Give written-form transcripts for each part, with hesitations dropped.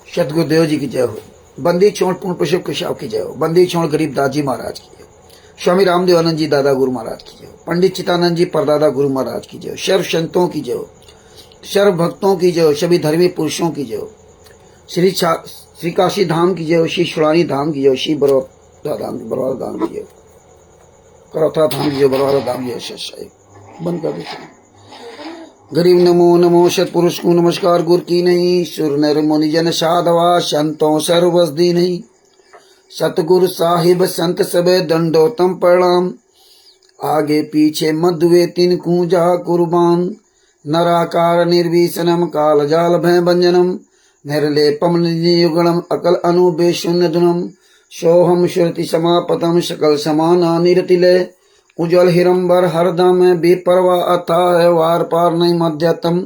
सतगुरुदेव जी की जय हो। बंदी छोड़ पूर्ण पुष्प केशव की जय हो। बंदी छोड़ गरीब दाजी महाराज की जय हो। स्वामी रामदेव आनंद जी दादा गुरु महाराज की जय हो। पंडित चितानंद जी परदादा गुरु महाराज की जय हो। सर्व संतों की जय हो। सर्व भक्तों की जय हो। सभी धर्मी पुरुषों की जय हो। श्री काशी धाम की जय हो। श्री शुरानी धाम की जय हो। श्री बड़ौदा धाम की जय हो। करौथा धाम की जय हो। बड़ौदा धाम की जय हो। बंद कर देते हैं। गरीब नमो नमो सतपुरुष को नमस्कार गुर की नहीं। सुर नर मुनि जन साधवा संतों सर्वसदी नहीं। सतगुरु साहिब संत सबे दंडोतम प्रणाम। आगे पीछे मध्वे तीन कूजा कुर्बान। नराकार निर्भीषणम काल जाल भय भंजनम। निर्लेपम नियुगणम अकल अनुबे शून्य दुनम। सोहम श्रुति समापतम सकल समाना निरतिलय। उज्जवल हिरंबर हरदम बेपरवा अथाह वार पार नहीं मध्यतम।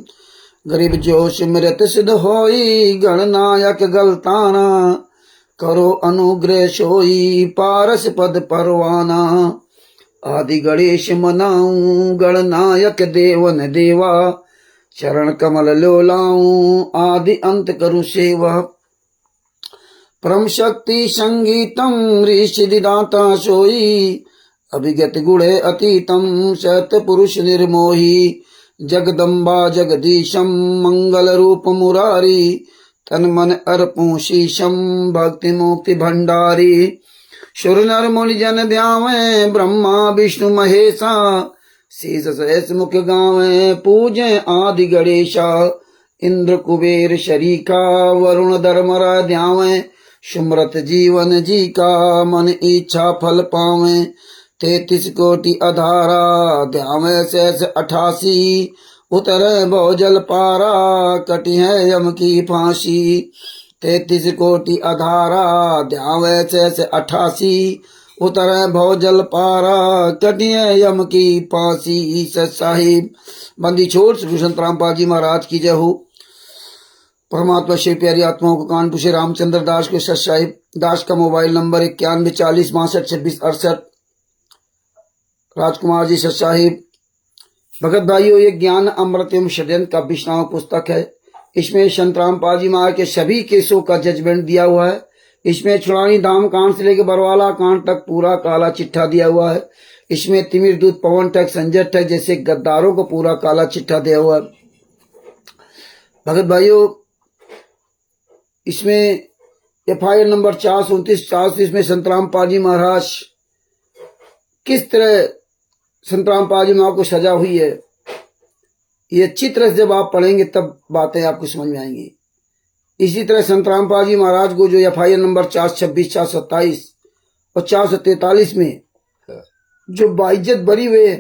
गरीब जोश मृत सिद्ध होई गणनायक गलताना। करो अनुग्रह सोई पारस पद परवाना। आदि गणेश मनाऊं गणनायक देवन देवा। चरण कमल लोलाऊं आदि अंत करु सेवा। परम शक्ति संगीतम ऋषि दाता सोई। अभिगत गुणे अतीतम सत पुरुष निर्मोही। जगदम्बा जगदीशम मंगल रूप मुरारी। तन मन अर्पू शीशम भक्ति मुक्ति भंडारी। सुर नर मुनि जन ध्यावे ब्रह्मा विष्णु महेशा। शीस सहस मुख गावे पूजे आदि गणेशा। इंद्र कुबेर शरीका वरुण धर्मरा ध्यावे। सुमरत जीवन जी का मन इच्छा फल पावे। 33 कोटि अधारा ध्यावे शेष 88। उतरे बहुजल पारा कटी है यम की फांसी। 33 कोटि अधारा ध्यावे शेष 88। उतरे बहुजल पारा कटी है यम की फांसी। साहिब बंदी छोड़ श्री संत रामपाल जी महाराज की जय हो। परमात्मा शिव प्यारी आत्माओं को कानपुर से रामचंद्र दास के सत साहिब दास का मोबाइल नंबर 91 40 62 26 68। राजकुमार जी सत साहिब। भगत भाइयों, ये ज्ञान अमृत एवं षड्यंत्र का 20वां पुस्तक है। इसमें संत रामपाल जी महाराज के सभी केसों का जजमेंट दिया हुआ है। इसमें छुड़ानी धाम कांड से लेकर बरवाला कांड तक पूरा काला चिट्ठा दिया हुआ है। इसमें तिमिर दूत पवन टैक संजय टैक जैसे गद्दारों को पूरा काला चिट्ठा दिया हुआ है। भगत भाइयों, इसमें FIR नंबर 429 में संत रामपाल जी महाराज किस तरह संत रामपाल जी महाराज को सजा हुई है, ये अच्छी तरह से जब आप पढ़ेंगे तब बातें आपको समझ में आएंगी। इसी तरह संत रामपाल जी महाराज को जो FIR नंबर 426, 427 और 443 में जो बाइज्जत बरी हुए,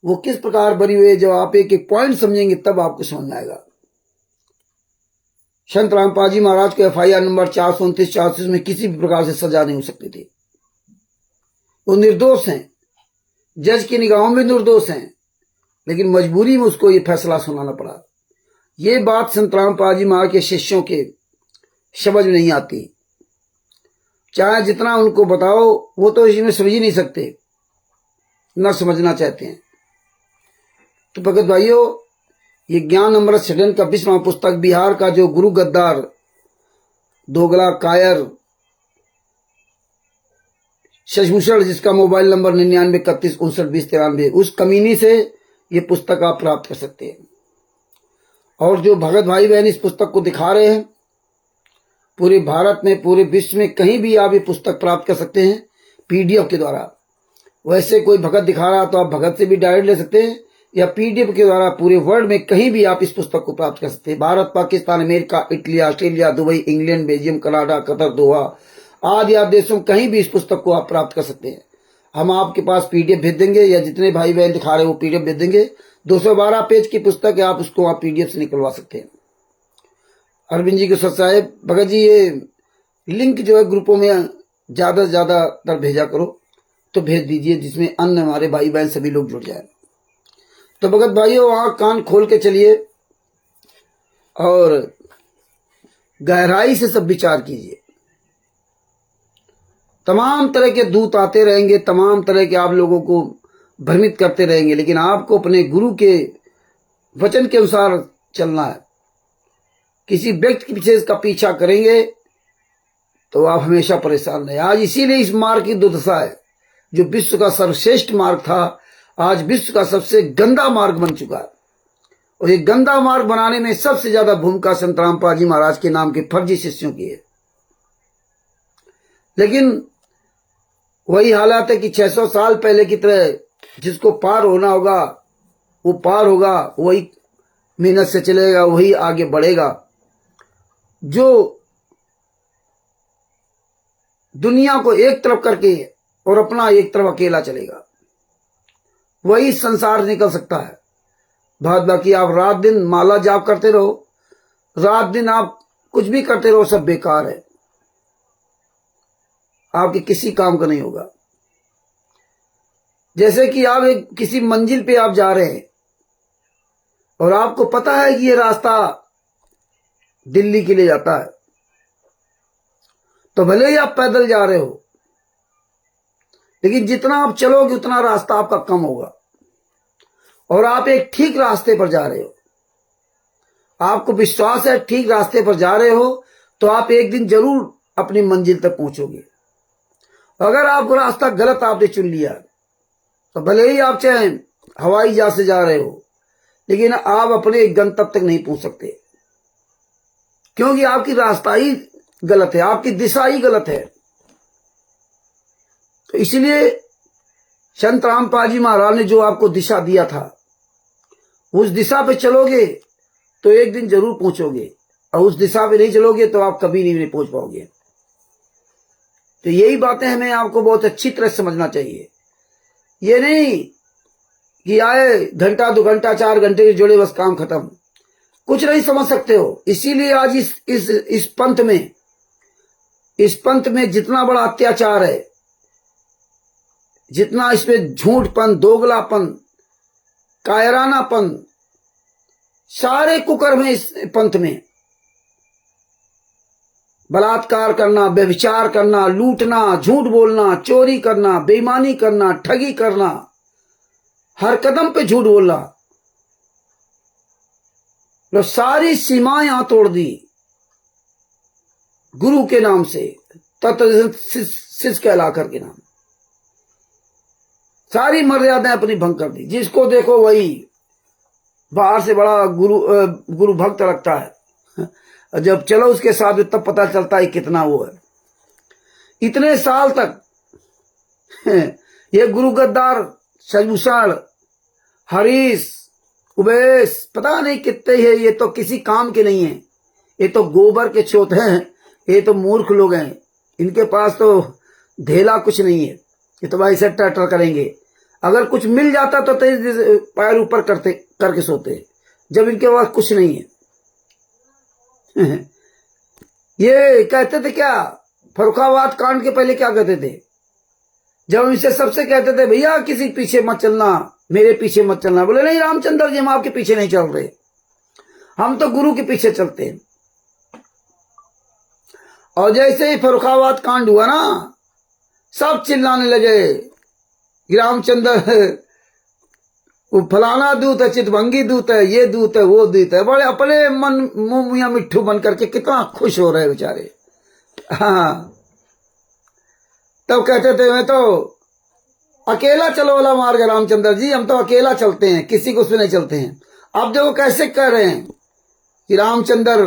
वो किस प्रकार बरी हुए, जब आप एक एक पॉइंट समझेंगे तब आपको समझ में आएगा। संत रामपाल जी महाराज को FIR नंबर 429, 430 में किसी भी प्रकार से सजा नहीं हो सकती थी। वो निर्दोष हैं, जज की निगाहों में निर्दोष हैं, लेकिन मजबूरी में उसको ये फैसला सुनाना पड़ा। ये बात संत रामपाल जी महाराज के शिष्यों के समझ में नहीं आती। चाहे जितना उनको बताओ वो तो इसमें समझ ही नहीं सकते, न समझना चाहते हैं। तो भगत भाइयों, ये ज्ञान अमृत षड्यंत्र का 20वां पुस्तक बिहार का जो गुरु गद्दार दोगला कायर शशभूषण, जिसका मोबाइल नंबर 99 31 59 20 93, उस कमीनी से ये पुस्तक आप प्राप्त कर सकते हैं। और जो भगत भाई बहन इस पुस्तक को दिखा रहे हैं, पूरे भारत में पूरे विश्व में कहीं भी आप ये पुस्तक प्राप्त कर सकते हैं PDF के द्वारा। वैसे कोई भगत दिखा रहा तो आप भगत से भी डायरेक्ट ले सकते हैं, या PDF के द्वारा पूरे वर्ल्ड में कहीं भी आप इस पुस्तक को प्राप्त कर सकते हैं। Bharat, Pakistan, America, Italy, Australia, Dubai, England, Belgium, Canada, Qatar, Doha आदि आप देशों में कहीं भी इस पुस्तक को आप प्राप्त कर सकते हैं। हम आपके पास PDF भेज देंगे, या जितने भाई बहन दिखा रहे हैं वो PDF भेज देंगे। 212 पेज की पुस्तक है, आप उसको आप PDF से निकलवा सकते हैं। अरविंद जी के सत साहेब, भगत जी ये लिंक जो है ग्रुपों में ज्यादा से ज्यादा भेजा करो, तो भेज दीजिए, जिसमें अन्य हमारे भाई बहन सभी लोग जुड़ जाए। तो भगत भाइयों, आंख कान खोल के चलिए और गहराई से सब विचार कीजिए। तमाम तरह के दूत आते रहेंगे, तमाम तरह के आप लोगों को भ्रमित करते रहेंगे, लेकिन आपको अपने गुरु के वचन के अनुसार चलना है किसी व्यक्ति के पीछे इसका पीछा करेंगे तो आप हमेशा परेशान रहे। आज इसीलिए इस मार्ग की दुर्दशा है। जो विश्व का सर्वश्रेष्ठ मार्ग था, आज विश्व का सबसे गंदा मार्ग बन चुका है। और ये गंदा मार्ग बनाने में सबसे ज्यादा भूमिका संत रामपाल जी महाराज के नाम के फर्जी शिष्यों की है। लेकिन वही हालात है कि 600 साल पहले की तरह जिसको पार होना होगा वो पार होगा, वही मेहनत से चलेगा, वही आगे बढ़ेगा। जो दुनिया को एक तरफ करके और अपना एक तरफ अकेला चलेगा, वही संसार निकल सकता है। बाद बाकी आप रात दिन माला जाप करते रहो, रात दिन आप कुछ भी करते रहो, सब बेकार है, आपके किसी काम का नहीं होगा। जैसे कि आप एक किसी मंजिल पे आप जा रहे हैं और आपको पता है कि ये रास्ता दिल्ली के लिए जाता है, तो भले ही आप पैदल जा रहे हो, लेकिन जितना आप चलोगे उतना रास्ता आपका कम होगा। और आप एक ठीक रास्ते पर जा रहे हो, आपको विश्वास है ठीक रास्ते पर जा रहे हो, तो आप एक दिन जरूर अपनी मंजिल तक पहुंचोगे। अगर आपको रास्ता गलत आपने चुन लिया, तो भले ही आप चाहे हवाई जहाज से जा रहे हो, लेकिन आप अपने गंतव्य तक नहीं पहुंच सकते, क्योंकि आपकी रास्ता ही गलत है, आपकी दिशा ही गलत है। तो इसलिए संत रामपाल जी महाराज ने जो आपको दिशा दिया था, उस दिशा पे चलोगे तो एक दिन जरूर पहुंचोगे, और उस दिशा पे नहीं चलोगे तो आप कभी नहीं पहुंच पाओगे। तो यही बातें हमें आपको बहुत अच्छी तरह समझना चाहिए। ये नहीं कि आए घंटा 2 घंटा 4 घंटे के जुड़े बस काम खत्म, कुछ नहीं समझ सकते हो। इसीलिए आज इस पंथ में जितना बड़ा अत्याचार है, जितना इसमें झूठपन, दोगलापन, कायरानापन, सारे कुकर्म है इस पंथ में। बलात्कार करना, व्यभिचार करना, लूटना, झूठ बोलना, चोरी करना, बेईमानी करना, ठगी करना, हर कदम पे झूठ बोलना, तो सारी सीमाएं यहां तोड़ दी गुरु के नाम से, तत्व शिष्य कहलाकर के नाम, सारी मर्यादाएं अपनी भंग कर दी। जिसको देखो वही बाहर से बड़ा गुरु भक्त लगता है, जब चलो उसके साथ तब पता चलता है कितना वो है। इतने साल तक ये गुरु गद्दार, सजभूषण, हरीश, उबेश, पता नहीं कितने हैं, ये तो किसी काम के नहीं है, ये तो गोबर के चोत हैं, ये तो मूर्ख लोग हैं, इनके पास तो धेला कुछ नहीं है, ये तो भाई से टटर करेंगे। अगर कुछ मिल जाता तो पैर ऊपर करके सोते, जब इनके पास कुछ नहीं है। ये कहते थे क्या, फर्रुखाबाद कांड के पहले क्या कहते थे, जब इनसे सबसे कहते थे भैया किसी पीछे मत चलना, मेरे पीछे मत चलना, बोले नहीं रामचंद्र जी हम आपके पीछे नहीं चल रहे, हम तो गुरु के पीछे चलते हैं। और जैसे ही फर्रुखाबाद कांड हुआ ना, सब चिल्लाने लगे कि रामचंद्र वो फलाना दूत है, चितभंगी दूत है, ये दूत है, वो दूत है। बड़े अपने मन मुंह मियां मिट्ठू बन करके कितना खुश हो रहे बेचारे। हाँ, तब कहते थे मैं तो अकेला चलो वाला मार्ग है रामचंद्र जी, हम तो अकेला चलते हैं, किसी को उसमें नहीं चलते हैं। अब देखो कैसे कह रहे हैं कि रामचंद्र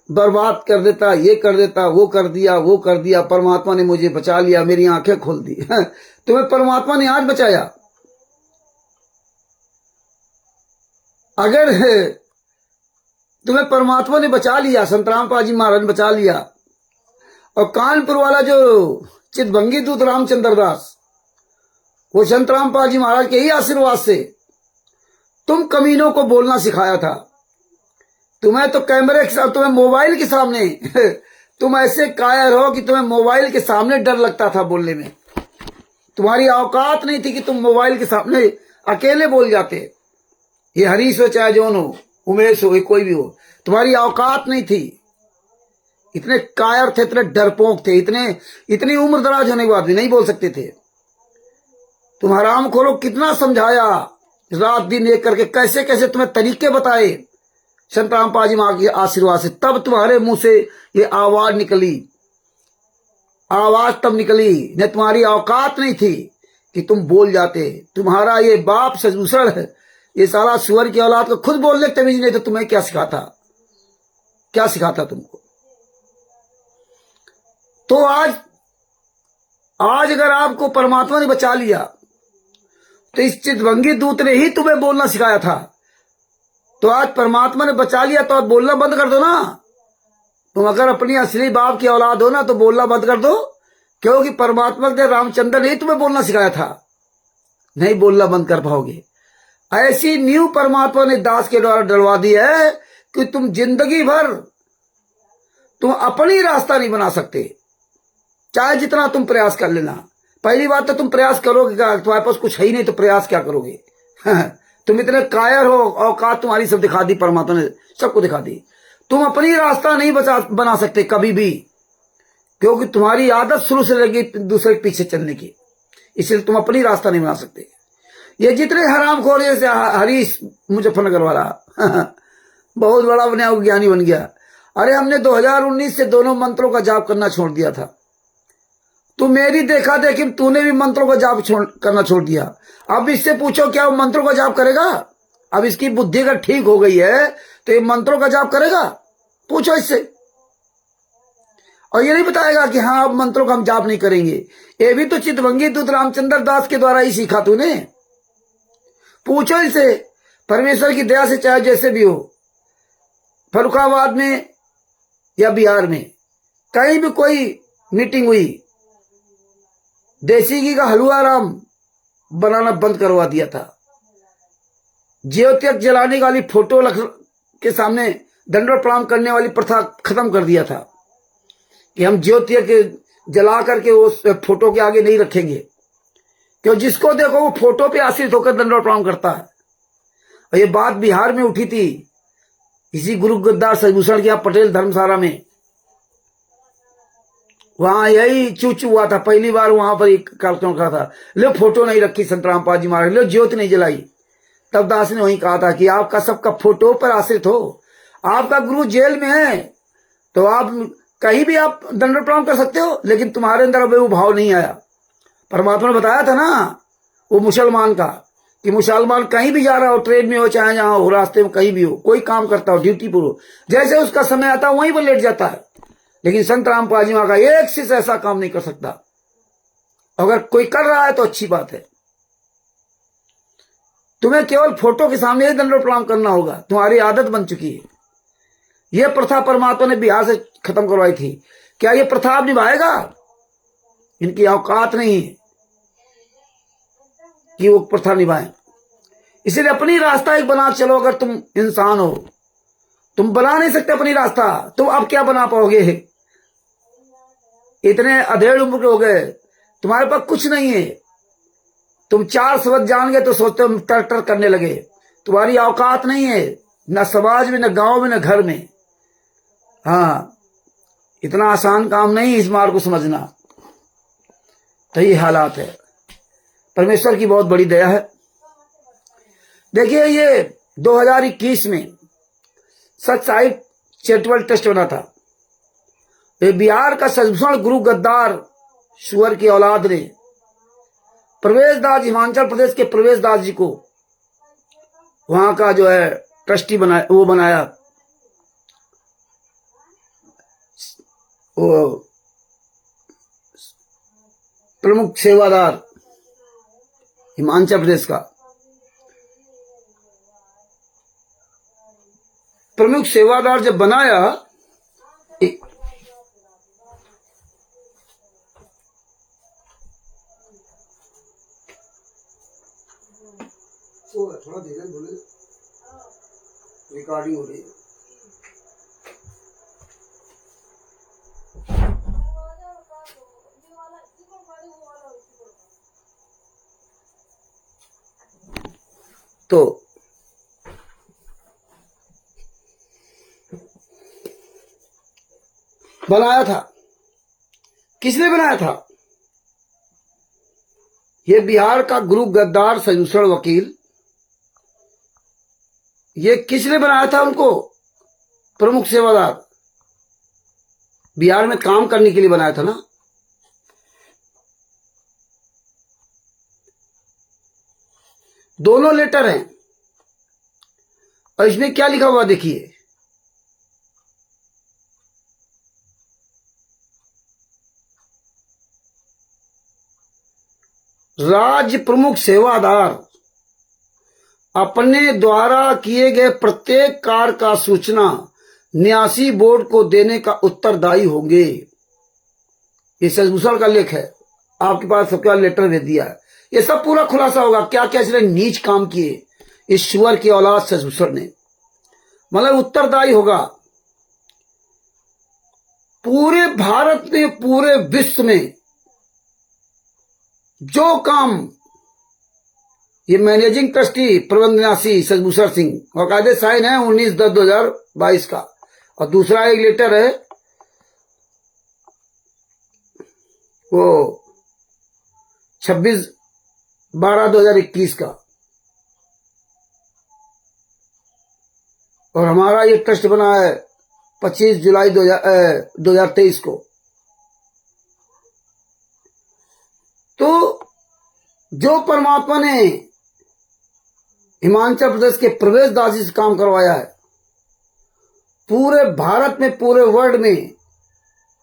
बर्बाद कर देता, ये कर देता, वो कर दिया, वो कर दिया, परमात्मा ने मुझे बचा लिया, मेरी आंखें खोल दी। तुम्हें परमात्मा ने आज बचाया। अगर तुम्हें परमात्मा ने बचा लिया, संत रामपाल जी महाराज ने बचा लिया, और कानपुर वाला जो चितभंगी दूत रामचंद्र दास, वो संत रामपाल जी महाराज के ही आशीर्वाद से तुम कमीनों को बोलना सिखाया था। तुम्हें तो कैमरे के साथ, तुम्हें मोबाइल के सामने तुम ऐसे कायर हो कि तुम्हें मोबाइल के सामने डर लगता था बोलने में। तुम्हारी औकात नहीं थी कि तुम मोबाइल के सामने अकेले बोल जाते। ये हरीश हो चाहे जौन हो, उमेश हो, कोई भी हो, तुम्हारी औकात नहीं थी। इतने कायर थे, इतने डरपोक थे, इतनी उम्र दराज होने के बाद भी नहीं बोल सकते थे। तुम हराम खोलो कितना समझाया, रात दिन एक करके कैसे कैसे तुम्हें तरीके बताए संत रामपाल जी महाराज के आशीर्वाद से, तब तुम्हारे मुंह से ये आवाज निकली, आवाज तब निकली, न तुम्हारी औकात नहीं थी कि तुम बोल जाते। तुम्हारा ये बाप सजूसड़ है, ये साला सुअर की औलाद को खुद बोलने की तमीज नहीं, तो तुम्हें क्या सिखाता, क्या सिखाता तुमको। तो आज अगर आपको परमात्मा ने बचा लिया तो इस चितवंगी दूत ने ही तुम्हें बोलना सिखाया था। तो आज परमात्मा ने बचा लिया तो आप बोलना बंद कर दो ना। तुम अगर अपनी असली बाप की औलाद हो ना तो बोलना बंद कर दो, क्योंकि परमात्मा ने रामचंद्र ने ही तुम्हें बोलना सिखाया था। नहीं बोलना बंद कर पाओगे। ऐसी नींव परमात्मा ने दास के द्वारा डलवा दी है कि तुम जिंदगी भर तुम अपनी रास्ता नहीं बना सकते, चाहे जितना तुम प्रयास कर लेना। पहली बात तो तुम प्रयास करोगे क्या, तुम्हारे पास कुछ है ही नहीं तो प्रयास क्या करोगे। तुम इतने कायर हो, औकात तुम्हारी सब दिखा दी, परमात्मा ने सबको दिखा दी। तुम अपनी रास्ता नहीं बना सकते कभी भी, क्योंकि तुम्हारी आदत शुरू से लगी दूसरे के पीछे चलने की, इसलिए तुम अपनी रास्ता नहीं बना सकते। ये जितने हरामखोर जैसे हरीश मुजफ्फरनगर वाला बहुत बड़ा बना, ज्ञानी बन गया। अरे हमने 2019 से दोनों मंत्रों का जाप करना छोड़ दिया था। तू मेरी देखा देखी तूने भी मंत्रों का जाप करना छोड़ दिया। अब इससे पूछो क्या वो मंत्रों का जाप करेगा? अब इसकी बुद्धि अगर ठीक हो गई है तो ये मंत्रों का जाप करेगा? पूछो इससे। और ये नहीं बताएगा कि हाँ अब मंत्रों का हम जाप नहीं करेंगे। ये भी तो चितवंगी दूत रामचंद्र दास के द्वारा ही सीखा तूने। पूछो इसे। परमेश्वर की दया से चाहे जैसे भी हो, फर्रुखाबाद में या बिहार में कहीं भी कोई मीटिंग हुई, देसी घी का हलवा राम बनाना बंद करवा दिया था। ज्योतिक जलाने वाली फोटो के सामने दंडवत प्रणाम करने वाली प्रथा खत्म कर दिया था कि हम ज्योतिक जला करके उस फोटो के आगे नहीं रखेंगे, क्यों जिसको देखो वो फोटो पे आश्रित होकर दंडवत प्रणाम करता है। और ये बात बिहार में उठी थी, इसी गुरु गद्दार सजभूषण के यहाँ पटेल धर्मशाला में। वहां यही चूचू हुआ था, पहली बार वहां पर एक कार्यक्रम कहा था, लो फोटो नहीं रखी संत रामपाल जी महाराज, लो ज्योति नहीं जलाई। तब दास ने वही कहा था कि आपका सबका फोटो पर आश्रित हो, आपका गुरु जेल में है तो आप कहीं भी आप दंडवत प्रणाम कर सकते हो, लेकिन तुम्हारे अंदर अब वो भाव नहीं आया। परमात्मा ने बताया था ना वो मुसलमान का, कि मुसलमान कहीं भी जा रहा हो, ट्रेन में हो चाहे जहां हो, रास्ते में कहीं भी हो, कोई काम करता हो, ड्यूटी पर हो, जैसे उसका समय आता है वहीं पर लेट जाता है। लेकिन संत रामपाल जी महाराज का एक शिष्य ऐसा काम नहीं कर सकता। अगर कोई कर रहा है तो अच्छी बात है। तुम्हें केवल फोटो के सामने ही दंडवत प्रणाम करना होगा, तुम्हारी आदत बन चुकी है। यह प्रथा परमात्मा ने बिहार से खत्म करवाई थी। क्या यह प्रथा आप निभाएगा? इनकी औकात नहीं है कि वो प्रथा निभाएं। इसलिए अपनी रास्ता एक बना चलो। अगर तुम इंसान हो, तुम बना नहीं सकते अपनी रास्ता, तुम अब क्या बना पाओगे? इतने अधेड़ उम्र के हो गए, तुम्हारे पास कुछ नहीं है। तुम 4 शब्द जान गए तो सोचते हो टर टर करने लगे। तुम्हारी औकात नहीं है, न समाज में, न गांव में, न घर में। हाँ, इतना आसान काम नहीं इस मार्ग को समझना। तो ये हालात है। परमेश्वर की बहुत बड़ी दया है। देखिए ये 2021 में सच साहिब चैरिटेबल ट्रस्ट बना था। ये बिहार का सजभूषण गुरु गद्दार सुअर की औलाद ने प्रवेश दास, हिमाचल प्रदेश के प्रवेश दास जी को वहां का जो है ट्रस्टी बनाया, वो बनाया, वो प्रमुख सेवादार हिमाचल प्रदेश का प्रमुख सेवादार जब बनाया, थोड़ा धीरे बोले, रिकॉर्डिंग हो रही है। तो बनाया था, किसने बनाया था? ये बिहार का गुरु गद्दार सजभूषण वकील, ये किसने बनाया था उनको? प्रमुख सेवादार बिहार में काम करने के लिए बनाया था ना। दोनों लेटर हैं और इसमें क्या लिखा हुआ देखिए, राज्य प्रमुख सेवादार अपने द्वारा किए गए प्रत्येक कार्य का सूचना न्यासी बोर्ड को देने का उत्तरदायी होंगे। ये सजभूषण का लेख है, आपके पास सबके पास लेटर भेज दिया है। ये सब पूरा खुलासा होगा क्या क्या इसने नीच काम किए इस सुअर की औलाद सजभूषण ने, मतलब उत्तरदायी होगा। पूरे भारत में, पूरे विश्व में जो काम ये मैनेजिंग ट्रस्टी प्रबंधनासी सजभूषण सिंह, बाकायदे साइन है 19/10/2022 का, और दूसरा एक लेटर है वो 26/12/2021 का, और हमारा ये ट्रस्ट बना है 25 जुलाई 2023 को। तो जो परमात्मा ने हिमाचल प्रदेश के प्रवेश दासी से काम करवाया है, पूरे भारत में, पूरे वर्ल्ड में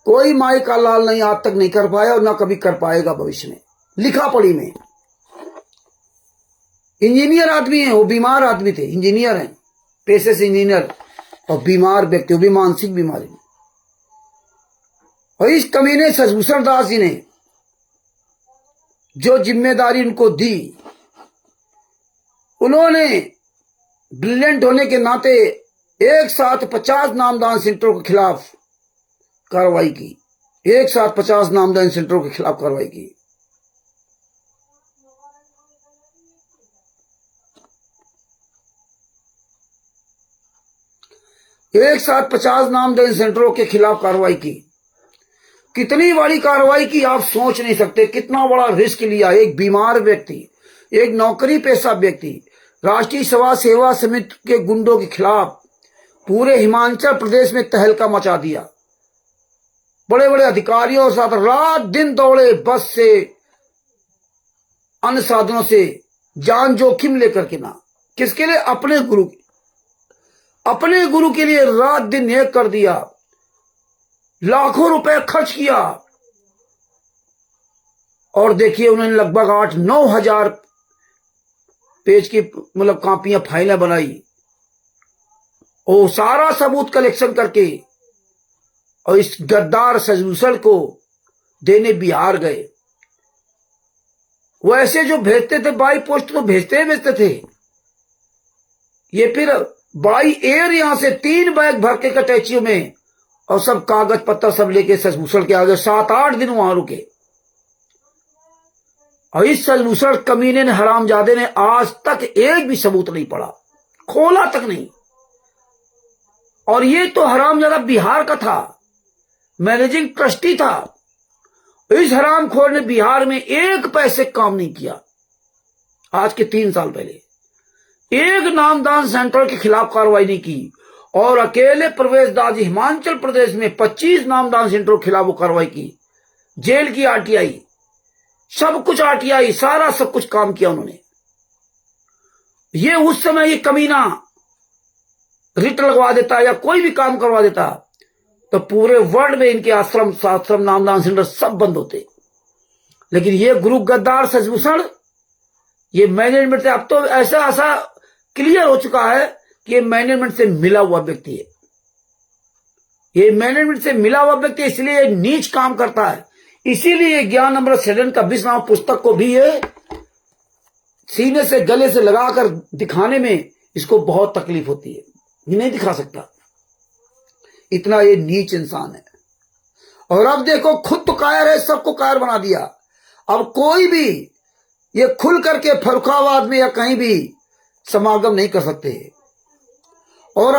कोई माई का लाल नहीं आज तक नहीं कर पाया और ना कभी कर पाएगा भविष्य में। लिखा पढ़ी में इंजीनियर आदमी है, वो बीमार आदमी थे, इंजीनियर हैं पेशे से, इंजीनियर, और बीमार व्यक्ति, वो भी मानसिक बीमारी में। और इस कमीने सजभूषण दास जी ने जो जिम्मेदारी उनको दी, उन्होंने ब्रिलियंट होने के नाते एक साथ 50 नामदान सेंटरों के खिलाफ कार्रवाई की, एक साथ 50 नामदान सेंटरों के खिलाफ कार्रवाई की। एक साथ 50 नामदान सेंटरों के खिलाफ कार्रवाई की। कितनी बड़ी कार्रवाई की आप सोच नहीं सकते, कितना बड़ा रिस्क लिया। एक बीमार व्यक्ति, एक नौकरी पेशा व्यक्ति, राष्ट्रीय सभा सेवा समिति के गुंडों के खिलाफ पूरे हिमाचल प्रदेश में तहलका मचा दिया। बड़े बड़े अधिकारियों के साथ रात दिन दौड़े, बस से, अन्य साधनों से, जान जोखिम लेकर के ना, किसके लिए? अपने गुरु के लिए रात दिन एक कर दिया, लाखों रुपए खर्च किया। और देखिए उन्होंने लगभग 8-9 हजार पेज की मतलब कॉपियां, फाइलें बनाई, और सारा सबूत कलेक्शन करके और इस गद्दार सजभूषण को देने बिहार गए। वैसे जो भेजते थे बाई पोस्ट तो भेजते थे, ये फिर बाई एयर यहां से 3 बैग भर के कटैचियों में और सब कागज पत्तर सब लेके सजभूषण के आगे 7-8 दिन वहां रुके। और इस सजभूषण कमीने ने, हरामजादे ने आज तक एक भी सबूत नहीं पड़ा, खोला तक नहीं। और ये तो हरामजादा बिहार का था, मैनेजिंग ट्रस्टी था। इस हरामखोर ने बिहार में एक पैसे काम नहीं किया। आज के 3 साल पहले एक नामदान सेंटर के खिलाफ कार्रवाई नहीं की, और अकेले प्रवेश दास जी हिमाचल प्रदेश में 25 नामदान सेंटरों के खिलाफ वो कार्रवाई की। जेल की आरटीआई, सब कुछ आरटीआई, सारा सब कुछ काम किया उन्होंने। ये उस समय ये कमीना रिट लगवा देता या कोई भी काम करवा देता तो पूरे वर्ल्ड में इनके आश्रम नामदान सेंटर सब बंद होते। लेकिन ये गुरु गद्दार सजभूषण, ये मैनेजमेंट से, अब तो ऐसा क्लियर हो चुका है कि ये मैनेजमेंट से मिला हुआ व्यक्ति है। ये मैनेजमेंट से मिला हुआ व्यक्ति, इसलिए नीच काम करता है। इसीलिए ज्ञान अमृत सृजन का 20 नाम पुस्तक को भी ये सीने से गले से लगाकर दिखाने में इसको बहुत तकलीफ होती है, ये नहीं दिखा सकता, इतना ये नीच इंसान है। और अब देखो खुद तो कायर है, सबको कायर बना दिया। अब कोई भी ये खुल करके फर्रुखाबाद में या कहीं भी समागम नहीं कर सकते। और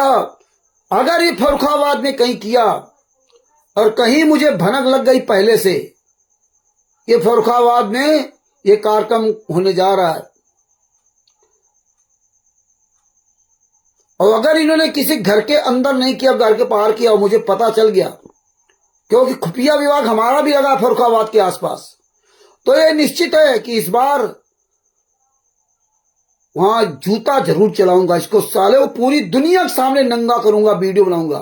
अगर ये फर्रुखाबाद में कहीं किया और कहीं मुझे भनक लग गई पहले से, ये फर्रुखाबाद में ये कार्यक्रम होने जा रहा है, और अगर इन्होंने किसी घर के अंदर नहीं किया, घर के बाहर किया और मुझे पता चल गया, क्योंकि खुफिया विभाग हमारा भी लगा फर्रुखाबाद के आसपास, तो ये निश्चित है कि इस बार वहां जूता जरूर चलाऊंगा। इसको साले को पूरी दुनिया के सामने नंगा करूंगा, वीडियो बनाऊंगा।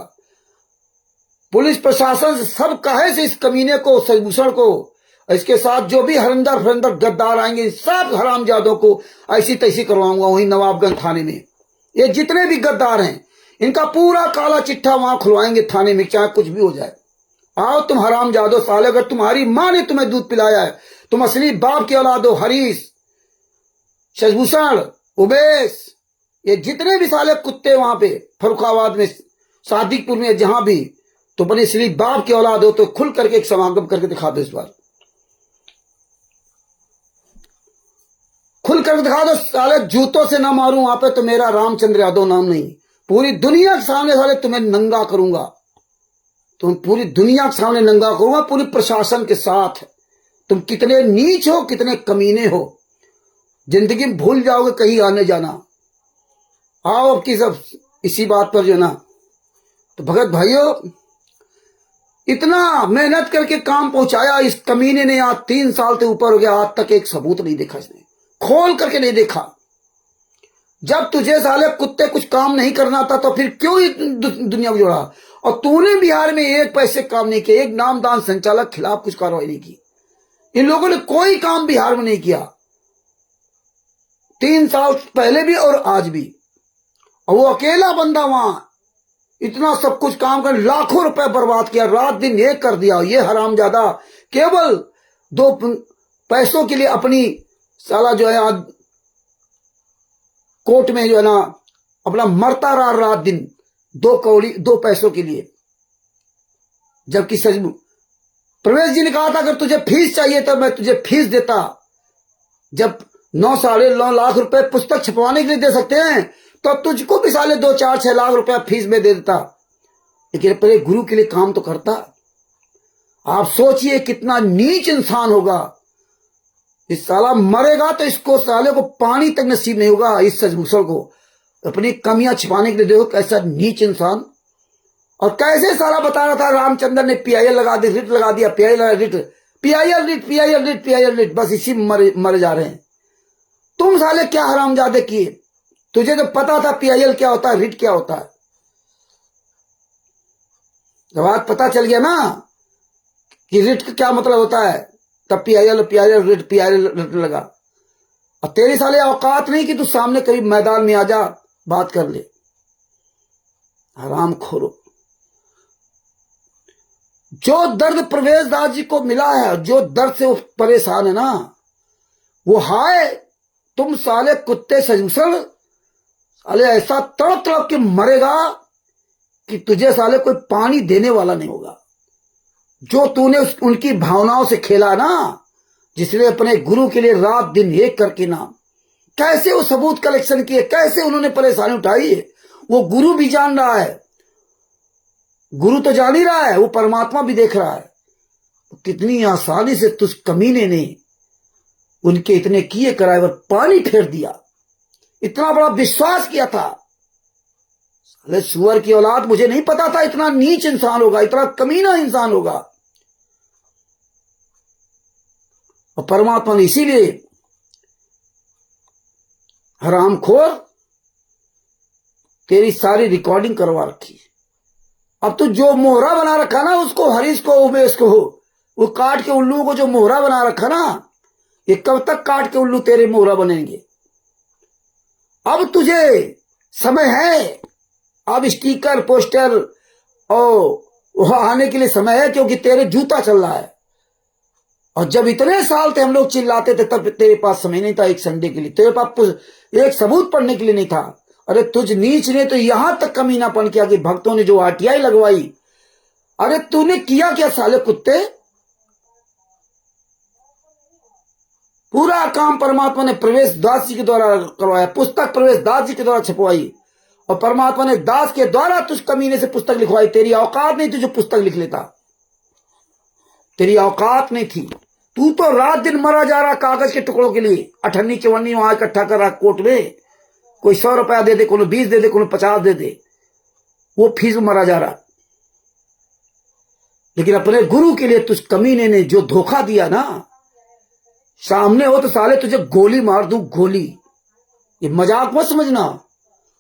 पुलिस प्रशासन से सब कहे से इस कमीने को, शशिभूषण को, इसके साथ जो भी हरिंदर फरिंदर गद्दार आएंगे, सब हरामजादों को ऐसी तैसी करवाऊंगा वहीं नवाबगंज थाने में। ये जितने भी गद्दार हैं इनका पूरा काला चिट्ठा वहां खुलवाएंगे थाने में, चाहे कुछ भी हो जाए। आओ तुम हरामजादो साले, अगर तुम्हारी माँ ने तुम्हें दूध पिलाया है, तुम असली बाप की औलाद हो। हरीश, शशिभूषण, उबेश, ये जितने भी साले कुत्ते वहां पे फर्रुखाबाद में, सादिकपुर में, जहां भी, तो अपने असली बाप की औलाद हो तो खुल करके एक समागम करके दिखा दो। इस बार खुल करके दिखा दो साले, जूतों से ना मारूं वहां पे तो मेरा रामचंद्र यादव नाम नहीं, पूरी दुनिया के सामने साले तुम्हें नंगा करूंगा। तुम पूरी दुनिया के सामने नंगा करूंगा, पूरी प्रशासन के साथ। तुम कितने नीच हो, कितने कमीने हो, जिंदगी में भूल जाओगे कहीं आने जाना। आओ अब की सब इसी बात पर जो ना, तो भगत भाइयों, इतना मेहनत करके काम पहुंचाया इस कमीने ने, आज 3 साल से ऊपर हो गया, आज तक एक सबूत नहीं देखा इसने, खोल करके नहीं देखा। जब तुझे साले कुत्ते कुछ काम नहीं करना था तो फिर क्यों दुनिया में जोड़ा? और तूने बिहार में एक पैसे काम नहीं किया, एक नामदान संचालक खिलाफ कुछ कार्रवाई नहीं की। इन लोगों ने कोई काम बिहार में नहीं किया, 3 साल पहले भी और आज भी। और वो अकेला बंदा वहां इतना सब कुछ काम कर, लाखों रुपए बर्बाद किया, रात दिन एक कर दिया। ये हरामजादा केवल 2 पैसों के लिए अपनी साला जो है आज कोर्ट में जो है ना अपना मरता रहा रात दिन, 2 पैसों के लिए। जबकि सच प्रवेश जी ने कहा था अगर तुझे फीस चाहिए तो मैं तुझे फीस देता। जब 9 साढ़े 9 लाख रुपए पुस्तक छपवाने के लिए दे सकते हैं तो तुझको भी साले 2 4 6 लाख रुपया फीस में दे देता, लेकिन पहले गुरु के लिए काम तो करता। आप सोचिए कितना नीच इंसान होगा। इस साला मरेगा तो इसको साले को पानी तक नसीब नहीं होगा। इस शशिभूषण को अपनी कमियां छिपाने के लिए देखो कैसा नीच इंसान। और कैसे साला बता रहा था रामचंद्र ने PIL लगा दी, रिट लगा दिया, PIL writ, PIL writ, PIL writ, PIL writ, बस इसी मरे जा रहे हैं। तुम साले क्या हरामजादे किए? तुझे तो पता था PIL क्या होता है, रिट क्या होता है। जब आज पता चल गया ना कि रिट का क्या मतलब होता है, तब PIL रिट लगा। और तेरी साले औकात नहीं कि तू सामने कभी मैदान में आ जा, बात कर ले। हराम खोरो। जो दर्द प्रवेश दास जी को मिला है, जो दर्द से वो परेशान है ना, वो हाय तुम साले कुत्ते शशिभूषण, साले ऐसा तड़प तड़प के मरेगा कि तुझे साले कोई पानी देने वाला नहीं होगा। जो तूने उनकी भावनाओं से खेला ना, जिसने अपने गुरु के लिए रात दिन एक करके ना, कैसे वो सबूत कलेक्शन किए, कैसे उन्होंने परेशानी उठाई, वो गुरु भी जान रहा है। गुरु तो जान ही रहा है, वो परमात्मा भी देख रहा है। कितनी आसानी से तुझ कमीने ने उनके इतने किए कराए पर पानी फेर दिया। इतना बड़ा विश्वास किया था। अरे सुअर की औलाद, मुझे नहीं पता था इतना नीच इंसान होगा, इतना कमीना इंसान होगा। और परमात्मा ने इसीलिए हरामखोर तेरी सारी रिकॉर्डिंग करवा रखी। अब तो जो मोहरा बना रखा ना उसको, हरीश को, उमेश को, वो काट के उल्लू को जो मोहरा बना रखा ना, ये कब तक काट के उल्लू तेरे मोहरा बनेंगे? अब तुझे समय है, अब स्टिकर पोस्टर और वहां आने के लिए समय है, क्योंकि तेरे जूता चल रहा है। और जब इतने साल थे हम लोग चिल्लाते थे, तब तेरे पास समय नहीं था एक संडे के लिए, तेरे पास एक सबूत पढ़ने के लिए नहीं था। अरे तुझ नीच ने तो यहां तक कमीनापन किया कि भक्तों ने जो RTI लगवाई। अरे तूने किया क्या साले कुत्ते? पूरा काम परमात्मा ने प्रवेश दास जी के द्वारा करवाया, पुस्तक प्रवेश दास जी के द्वारा छपवाई, और परमात्मा ने दास के द्वारा तुझ कमीने से पुस्तक लिखवाई। तेरी औकात नहीं थी जो पुस्तक लिख लेता, तेरी औकात नहीं थी। तू तो रात दिन मरा जा रहा कागज के टुकड़ों के लिए, 58 54 वहां इकट्ठा कर रहा कोर्ट में। कोई 100 रुपया दे दे, कोई 20 दे दे, कोई 50 दे दे, वो फीस में मरा जा रहा। लेकिन अपने गुरु के लिए तुझ कमीने ने जो धोखा दिया ना, सामने हो तो साले तुझे गोली मार दूं, गोली। ये मजाक मत समझना,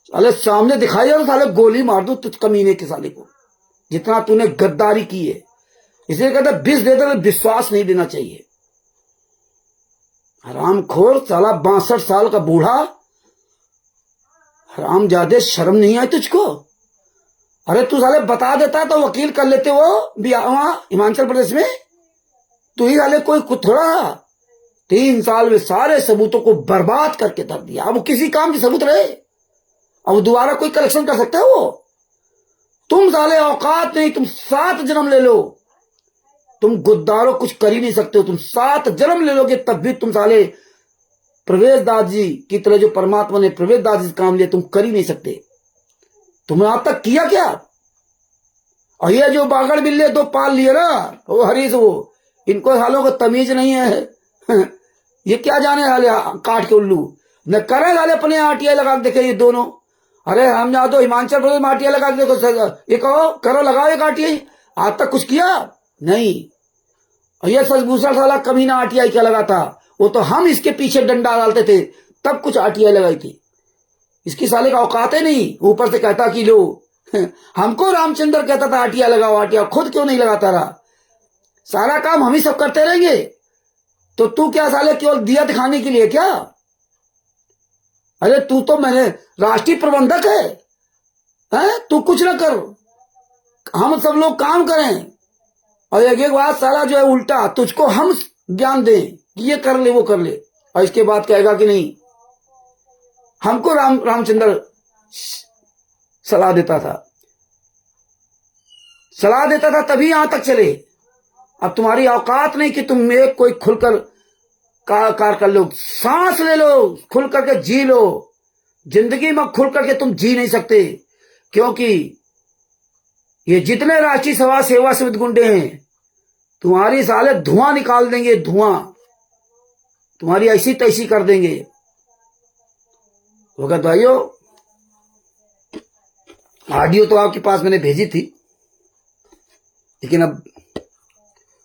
साले सामने दिखाई दे तो साले गोली मार दूं तुझ कमीने के साले को, जितना तूने गद्दारी की है। इसलिए कहता विष देते तो विश्वास नहीं देना चाहिए। हरामखोर साला, 62 साल का बूढ़ा, हरामजादे, शर्म नहीं आई तुझको? अरे तू साले बता देता तो वकील कर लेते वो वहां हिमाचल प्रदेश में। तू ही साले कोई थोड़ा 3 साल में सारे सबूतों को बर्बाद करके धर दिया। अब किसी काम के सबूत रहे? अब दोबारा कोई कलेक्शन कर सकता है वो? तुम साले औकात नहीं, तुम 7 जन्म ले लो, तुम गुद्दारों कुछ कर ही नहीं सकते हो। तुम 7 जन्म ले लोगे तब भी तुम साले प्रवेश दास जी की तरह, जो परमात्मा ने प्रवेश दास जी से काम लिया, तुम कर ही नहीं सकते। तुमने आज तक किया क्या? और ये जो बागड़ बिल्ले 2 पाल लिए ना, वो हरीश, वो इनको सालों को तमीज नहीं है। ये क्या जाने साले काट के उल्लू न करे साले अपने आटिया लगा के देखे ये दोनों। अरे हम जा तो हिमाचल प्रदेश में आटिया लगा के देखो, ये कहो करो, लगाओ एक आटिया। आज तक कुछ किया नहीं। और ये सचभूषण साला कमीना आटिया क्या लगा था, वो तो हम इसके पीछे डंडा डालते थे तब कुछ आटिया लगाई थी। इसकी साले का औकात है नहीं, ऊपर से कहता कि लो हमको रामचंद्र कहता था आटिया लगाओ आटिया, खुद क्यों नहीं लगाता रहा? सारा काम हम ही सब करते रहेंगे तो तू क्या साले केवल दिया दिखाने के लिए क्या? अरे तू तो मैंने राष्ट्रीय प्रबंधक है? तू कुछ ना कर, हम सब लोग काम करें। और एक बात साला जो है उल्टा तुझको हम ज्ञान दें कि ये कर ले वो कर ले, और इसके बाद कहेगा कि नहीं हमको रामचंद्र सलाह देता था तभी यहां तक चले। अब तुम्हारी औकात नहीं कि तुम एक कोई खुलकर कार कर लो, सांस ले लो, खुल करके जी लो। जिंदगी में खुल करके तुम जी नहीं सकते, क्योंकि ये जितने राष्ट्रीय सभा सेवा समिति गुंडे हैं तुम्हारी साले धुआं निकाल देंगे, धुआं तुम्हारी ऐसी तैसी कर देंगे। वक्त भाइयों, ऑडियो तो आपके पास मैंने भेजी थी, लेकिन अब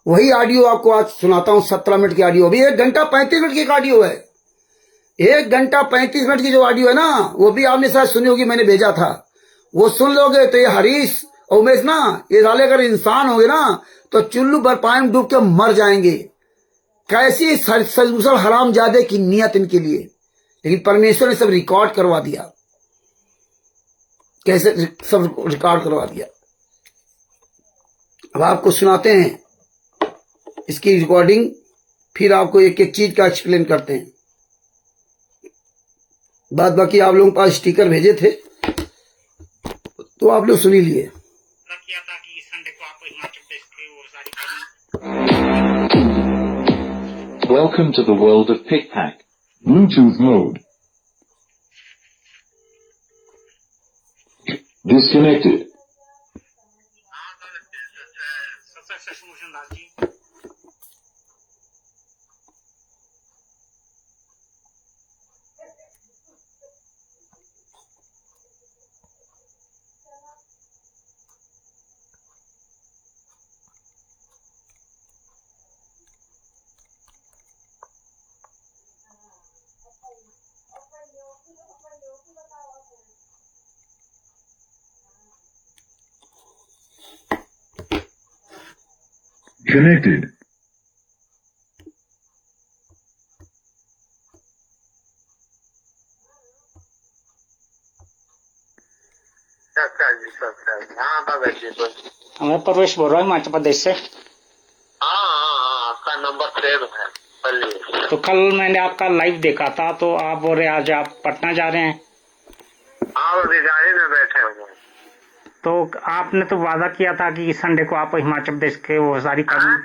वही ऑडियो आपको आज सुनाता हूं। 17 मिनट की ऑडियो, अभी 1 घंटा 35 मिनट की ऑडियो है। 1 घंटा 35 मिनट की जो ऑडियो है ना, वो भी आपने शायद सुनी होगी, मैंने भेजा था। वो सुन लोगे तो ये हरीश और उमेश ना, ये साले अगर इंसान होंगे ना तो चुल्लू भर पानी में डूब के मर जाएंगे। कैसी सचमुचल हरामजादे की नियत इनके लिए, लेकिन परमेश्वर ने सब रिकॉर्ड करवा दिया। कैसे सब रिकॉर्ड करवा दिया। अब आपको सुनाते हैं इसकी रिकॉर्डिंग, फिर आपको एक एक चीज का एक्सप्लेन करते हैं। बाद बाकी आप लोगों के पास स्टिकर भेजे थे तो आप लोग सुन ही लिए। Welcome to the world of PickPack. Bluetooth mode. Disconnected. Connected. मैं परवेश बोल रहा हूँ हिमाचल प्रदेश से। हाँ, आपका नंबर सेव है पहले। तो कल मैंने आपका लाइव देखा था, तो आप बोल रहे आज आप पटना जा रहे हैं। आप अभी गाड़ी में बैठे हुए। तो आपने तो वादा किया था कि संडे को आप हिमाचल प्रदेश के वो सारी कानून,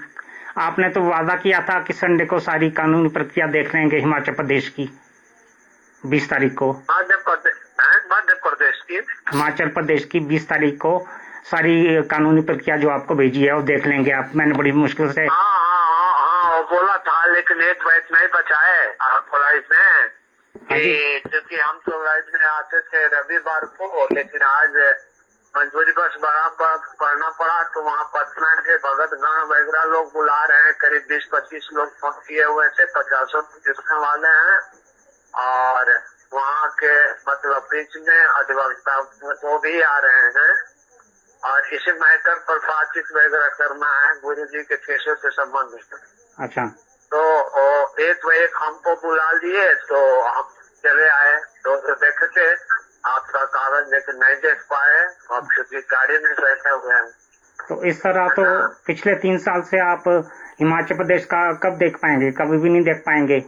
आपने तो वादा किया था कि संडे को सारी कानूनी प्रक्रिया देख लेंगे हिमाचल प्रदेश की 20 तारीख को। मध्य प्रदेश की, हिमाचल प्रदेश की 20 तारीख को सारी कानूनी प्रक्रिया जो आपको भेजी है वो देख लेंगे आप। मैंने बड़ी मुश्किल से हाँ, वो बोला था, लेकिन एक बैच नहीं बचा है। आप बोला इसमें कि क्योंकि हम तो लाइफ में आते थे रविवार को, लेकिन आज मजबूरी बस बड़ा पढ़ना पड़ा, तो वहाँ पटना के भगत गण वगैरह लोग बुला रहे हैं, करीब 20-25 लोग फोन किए हुए थे, 50 जितने वाले हैं, और वहाँ के मतलब बीच में अधिवक्ता वो भी आ रहे हैं, और इसी मैटर पर बातचीत वगैरह करना है गुरु जी के केसों से संबंधित। अच्छा। तो एक हमको बुला लिए, तो हम चले आए, तो देखे थे आपका कागज, लेकिन नहीं देख पाए, और क्योंकि गाड़ी में बैठे हुए हैं। तो इस तरह तो पिछले 3 साल से आप हिमाचल प्रदेश का कब देख पाएंगे? कभी भी नहीं देख पाएंगे।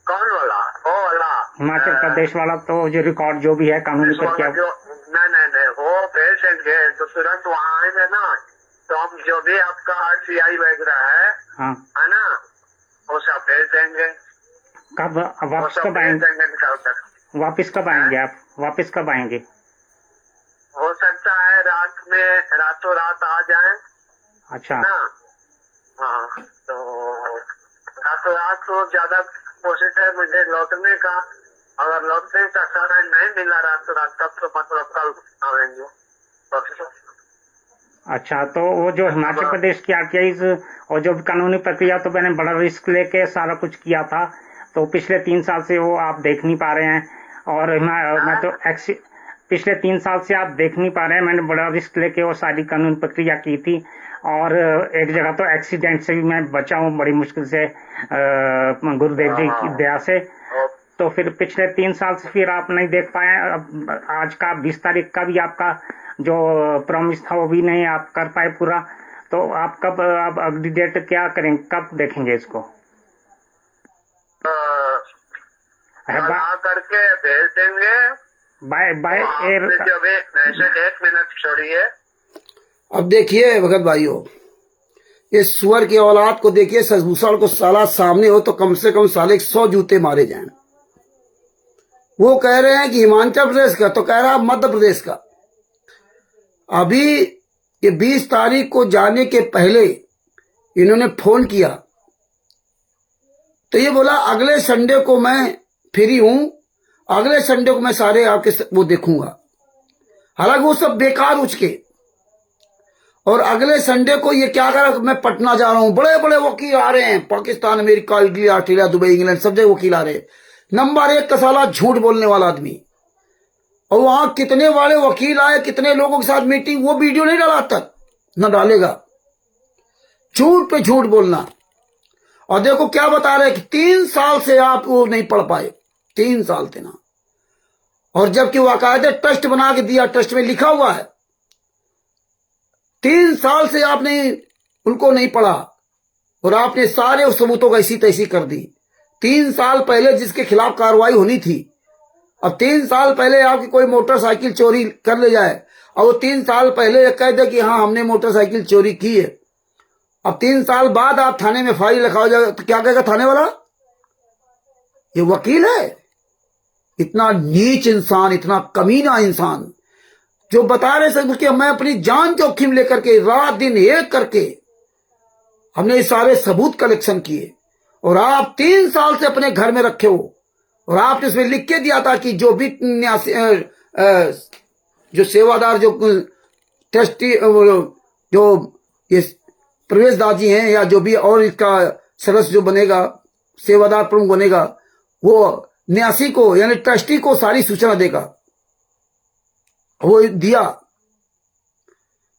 कौन वाला? वो वाला हिमाचल प्रदेश वाला तो जो रिकॉर्ड जो भी है कानूनी प्रक्रिया। नहीं, वो भेज देंगे तो तुरंत वहाँ आएंगे ना, तो हम जो भी आपका RTI वगैरह है, हाँ, है ना, वो सब भेज देंगे। कब वापस वो सब कब भेज आएंगे? देंगे निकाल कर। वापस कब आएंगे आप? वापस कब आएंगे? हो सकता है रात में, रातों रात आ जाए अच्छा। ना। हाँ, तो रातों रात तो ज्यादा कोशिश है मुझे लौटने का, अगर लौटने का समय नहीं मिला रातों रात, तब तो मतलब कल आएंगे। अच्छा, तो वो जो हिमाचल प्रदेश की RTI और जो कानूनी प्रक्रिया, तो मैंने बड़ा रिस्क लेके सारा कुछ किया था, तो पिछले 3 साल से वो आप देख नहीं पा रहे हैं, और मैं तो पिछले 3 साल से आप देख नहीं पा रहे हैं। मैंने बड़ा रिस्क लेके वो सारी कानूनी प्रक्रिया की थी, और एक जगह तो एक्सीडेंट से भी मैं बचा हूँ बड़ी मुश्किल से, गुरुदेव जी की दया से। तो फिर पिछले 3 साल से फिर आप नहीं देख पाए। अब आज का 20 तारीख का भी आपका जो प्रॉमिस था वो भी नहीं आप कर पाए पूरा, तो आप कब, अब अगली डेट क्या करेंगे, कब देखेंगे इसको? करके भेज देंगे बाय एयर। जो भी, एक मिनट छोड़िए। अब देखिए भगत भाइयों, ये सुअर की औलाद को देखिए, सजभूषण को साला सामने हो तो कम से कम साले 100 जूते मारे जाएं। वो कह रहे हैं कि हिमाचल प्रदेश का, तो कह रहा मध्य प्रदेश का। अभी ये 20 तारीख को जाने के पहले इन्होंने फोन किया, तो ये बोला अगले संडे को मैं फ्री हूं, अगले संडे को मैं सारे आपके वो देखूंगा। हालांकि वो सब बेकार उचके, और अगले संडे को ये क्या करा, मैं पटना जा रहा हूं, बड़े बड़े वकील आ रहे हैं, Pakistan, America, Italy, Australia, Dubai, England, सब जगह वकील आ रहे हैं। नंबर 1 का साला झूठ बोलने वाला आदमी। और वहां कितने वाले वकील आए, कितने लोगों के साथ मीटिंग, वो वीडियो नहीं डाला तक, न डालेगा। झूठ पे झूठ बोलना। और देखो क्या बता रहे कि 3 साल से आप वो नहीं पढ़ पाए, 3 साल थे ना। और जबकि वाकायदे ट्रस्ट बना के दिया, ट्रस्ट में लिखा हुआ है, 3 साल से आपने उनको नहीं पढ़ा, और आपने सारे उस सबूतों का ऐसी तैसी कर दी। 3 साल पहले जिसके खिलाफ कार्रवाई होनी थी, अब 3 साल पहले आपकी कोई मोटरसाइकिल चोरी कर ले जाए, और वो 3 साल पहले कह दे कि हाँ हमने मोटरसाइकिल चोरी की है, अब 3 साल बाद आप थाने में फाइल लिखाओ जाए, तो क्या कहेगा थाने वाला, ये वकील है? इतना नीच इंसान, इतना कमीना इंसान, जो बता रहे सब कि मैं अपनी जान जोखिम लेकर के रात दिन एक करके हमने ये सारे सबूत कलेक्शन किए, और आप 3 साल से अपने घर में रखे हो, और आपने इसमें लिख के दिया था कि जो भी जो सेवादार, जो ट्रस्टी, जो ये प्रवेश दाजी हैं, या जो भी और इसका सदस्य जो बनेगा, सेवादार प्रमुख बनेगा, वो न्यासी को यानी ट्रस्टी को सारी सूचना देगा। वो दिया,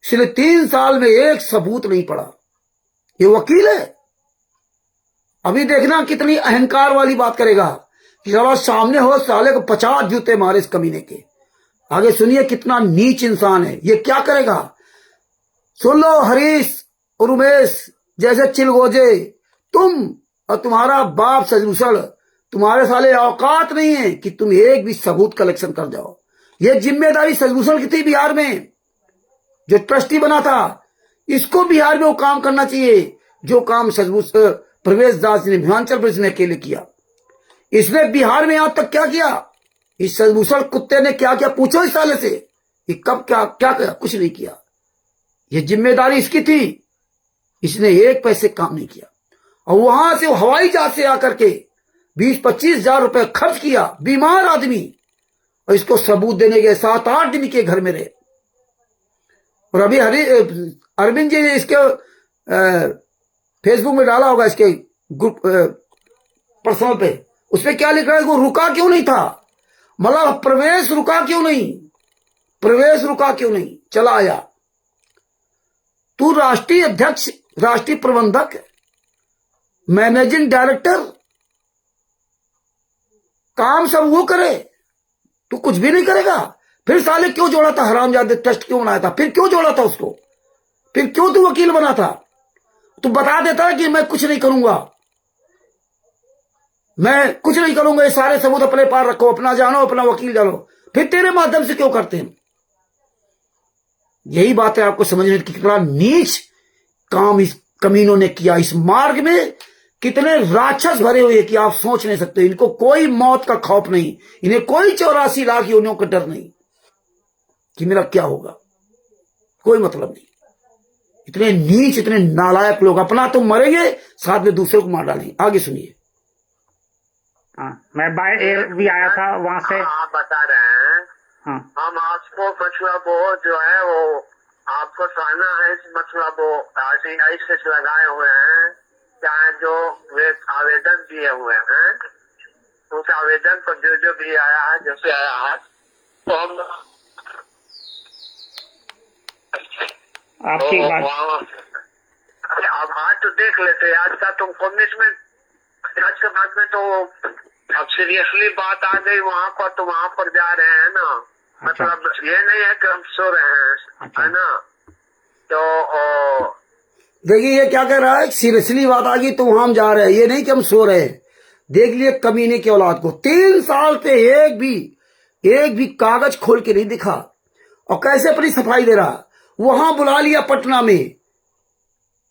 इसलिए 3 साल में एक सबूत नहीं पड़ा। ये वकील है। अभी देखना कितनी अहंकार वाली बात करेगा कि साला सामने हो, साले को 50 जूते मारे इस कमीने के। आगे सुनिए कितना नीच इंसान है, ये क्या करेगा। सुन लो हरीश और उमेश जैसे चिलगोजे, तुम और तुम्हारा बाप सजभूषण, तुम्हारे साले औकात नहीं है कि तुम एक भी सबूत कलेक्शन कर जाओ। ये जिम्मेदारी सजभूषण की थी बिहार में, जो ट्रस्टी बना था, इसको बिहार में वो काम करना चाहिए जो काम सजभूषण प्रवेश दास ने हिमाचल प्रदेश में अकेले किया। इसने बिहार में यहां तक क्या किया, इस सजभूषण कुत्ते ने क्या किया, पूछो इस साले से कि कब क्या क्या किया, कुछ नहीं किया। ये जिम्मेदारी इसकी थी, इसने एक पैसे काम नहीं किया। और वहां से हवाई जहाज से आकर के 20-25 हजार रुपए खर्च किया, बीमार आदमी, और इसको सबूत देने गए, 7-8 दिन के घर में रहे। और अभी अरविंद जी ने इसके फेसबुक में डाला होगा, इसके ग्रुप पर्सनल पे, उसमें क्या लिख रहा है, वो रुका क्यों नहीं था, मतलब प्रवेश रुका क्यों नहीं, प्रवेश रुका क्यों नहीं, चला आया। तू राष्ट्रीय अध्यक्ष, राष्ट्रीय प्रबंधक, मैनेजिंग डायरेक्टर, काम सब वो करे, तू कुछ भी नहीं करेगा। फिर साले क्यों जोड़ा था हरामजादे, ट्रस्ट क्यों बनाया था, फिर क्यों जोड़ा था उसको, फिर क्यों तू वकील बना था। तू बता देता है कि मैं कुछ नहीं करूंगा, मैं कुछ नहीं करूंगा, ये सारे सबूत अपने पास रखो, अपना जानो, अपना वकील जानो, फिर तेरे माध्यम से क्यों करते हैं। यही बात है आपको समझने की, कितना नीच काम इस कमीनों ने किया। इस मार्ग में कितने राक्षस भरे हुए कि आप सोच नहीं सकते। इनको कोई मौत का खौफ नहीं, इन्हें कोई 84 लाख योनियों का डर नहीं कि मेरा क्या होगा, कोई मतलब नहीं। इतने नीच, इतने नालायक लोग, अपना तो मरेंगे, साथ में दूसरे को मार डालेंगे। आगे सुनिए। मैं बाय एयर भी आया था वहां से। हाँ बता रहे हैं। हाँ। हम आपको मतलब वो जो है वो आपको सहना है, मतलब वो RTI से लगाए हुए हैं, चाहे जो वे आवेदन दिए हुए हैं, उस आवेदन पर जो भी आया है, जैसे आया है, तो हम आपकी बात, अब आज तो देख लेते, आज का तो कमिटमेंट, आज के बाद में तो अब सीरियसली बात आ गई वहाँ पर, तो वहाँ पर जा रहे हैं ना। अच्छा। मतलब ये नहीं है कि हम सो रहे हैं, अच्छा। है ना। तो देखिए ये क्या कह रहा है, सीरियसली बात आ गई तो वहां हम जा रहे हैं, ये नहीं कि हम सो रहे हैं। देख लिए कमीने की औलाद को, 3 साल पे एक भी कागज खोल के नहीं दिखा, और कैसे अपनी सफाई दे रहा। वहां बुला लिया पटना में,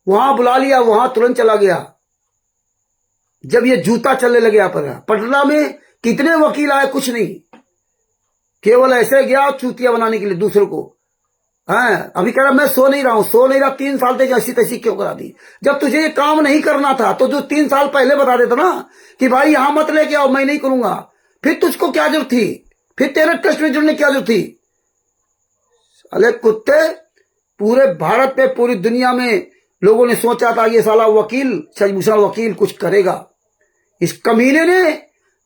वहां बुला लिया, वहां तुरंत चला गया। जब ये जूता चलने लगे यहाँ पर, पटना में कितने वकील आए, कुछ नहीं, केवल ऐसे गया चूतिया बनाने के लिए दूसरों को। हाँ, अभी कह रहा मैं सो नहीं रहा, 3 साल तक ऐसी तैसी क्यों करा दी। जब तुझे ये काम नहीं करना था तो जो 3 साल पहले बता देता ना कि भाई यहां मत लेके आओ, मैं नहीं करूंगा, फिर तुझको क्या जरूरत थी, फिर तेरे ट्रस्ट में जुड़ने की क्या जरूरत थी। अरे कुत्ते, पूरे भारत में, पूरी दुनिया में लोगों ने सोचा था ये साला वकील, शशिभूषण वकील कुछ करेगा। इस कमीने ने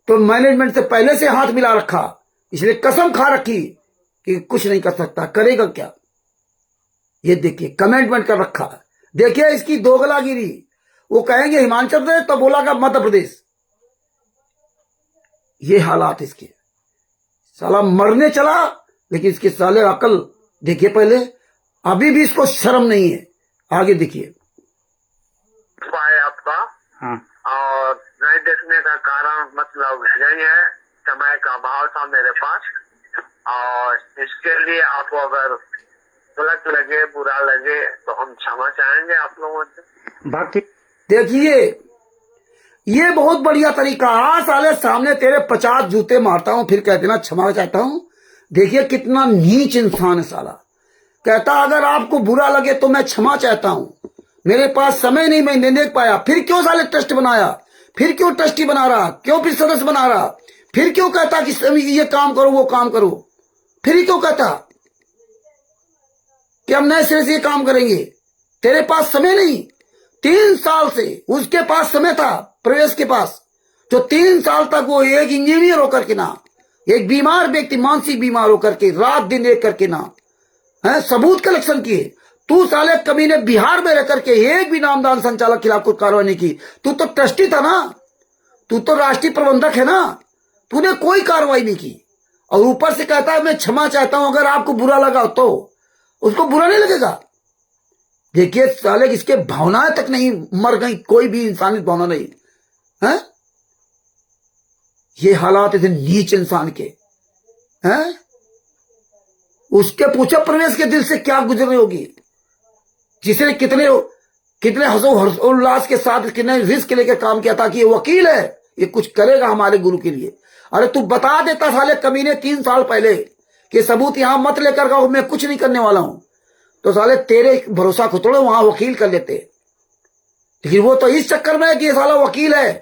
तो मैनेजमेंट से पहले से हाथ मिला रखा, इसलिए कसम खा रखी कि कुछ नहीं कर सकता, करेगा क्या। ये देखिए कमेंटमेंट कर रखा, देखिए इसकी दोगलागिरी। वो कहेंगे हिमाचल प्रदेश तो बोला का मध्य प्रदेश। ये हालात इसके, साला मरने चला, लेकिन इसके साले अकल देखिए पहले, अभी भी इसको शर्म नहीं है। आगे देखिए। आपका हाँ। और नहीं देखने का कारण मतलब यही है, समय का अभाव था मेरे पास, और इसके लिए आपको अगर गलत लगे, बुरा लगे, तो हम क्षमा चाहेंगे आप लोगों से। बाकी देखिए ये बहुत बढ़िया तरीका, साले सामने तेरे 50 जूते मारता हूं, फिर कहते ना क्षमा चाहता हूं। देखिए कितना नीच इंसान है साला। कहता अगर आपको बुरा लगे तो मैं क्षमा चाहता हूं, मेरे पास समय नहीं, मैं नहीं देख पाया। फिर क्यों साले ट्रस्ट बनाया, फिर क्यों ट्रस्टी बना रहा, क्यों फिर सदस्य बना रहा, फिर क्यों कहता कि ये काम करो वो काम करो, फिर ही क्यों कहता कि हम नए सिरे से ये काम करेंगे। तेरे पास समय नहीं, 3 साल से उसके पास समय था, प्रवेश के पास, जो 3 साल तक वो एक इंजीनियर होकर के ना, एक बीमार व्यक्ति, मानसिक बीमार होकर के रात दिन एक करके ना है सबूत कलेक्शन किए। तू साले कमीने बिहार में रह करके एक भी नामदान संचालक खिलाफ कोई कार्रवाई नहीं की। तू तो ट्रस्टी था ना, तू तो राष्ट्रीय प्रबंधक है ना, तूने कोई कार्रवाई नहीं की। और ऊपर से कहता है मैं क्षमा चाहता हूं, अगर आपको बुरा लगा तो उसको बुरा नहीं लगेगा। देखिए साले इसके भावनाएं तक नहीं मर गई, कोई भी इंसानियत भावना नहीं है। ये हालात इतने नीच इंसान के हैं। उसके पूछो प्रवेश के दिल से क्या गुजर रही होगी, जिसने कितने हर्षोल्लास के साथ कितने रिस्क लेके काम किया था कि ये वकील है, ये कुछ करेगा हमारे गुरु के लिए। अरे तू बता देता साले कमीने 3 साल पहले कि सबूत यहां मत लेकर का, मैं कुछ नहीं करने वाला हूं, तो साले तेरे भरोसा को तोड़ो वहां वकील कर लेते। लेकिन वो तो इस चक्कर में है कि ये साला वकील है,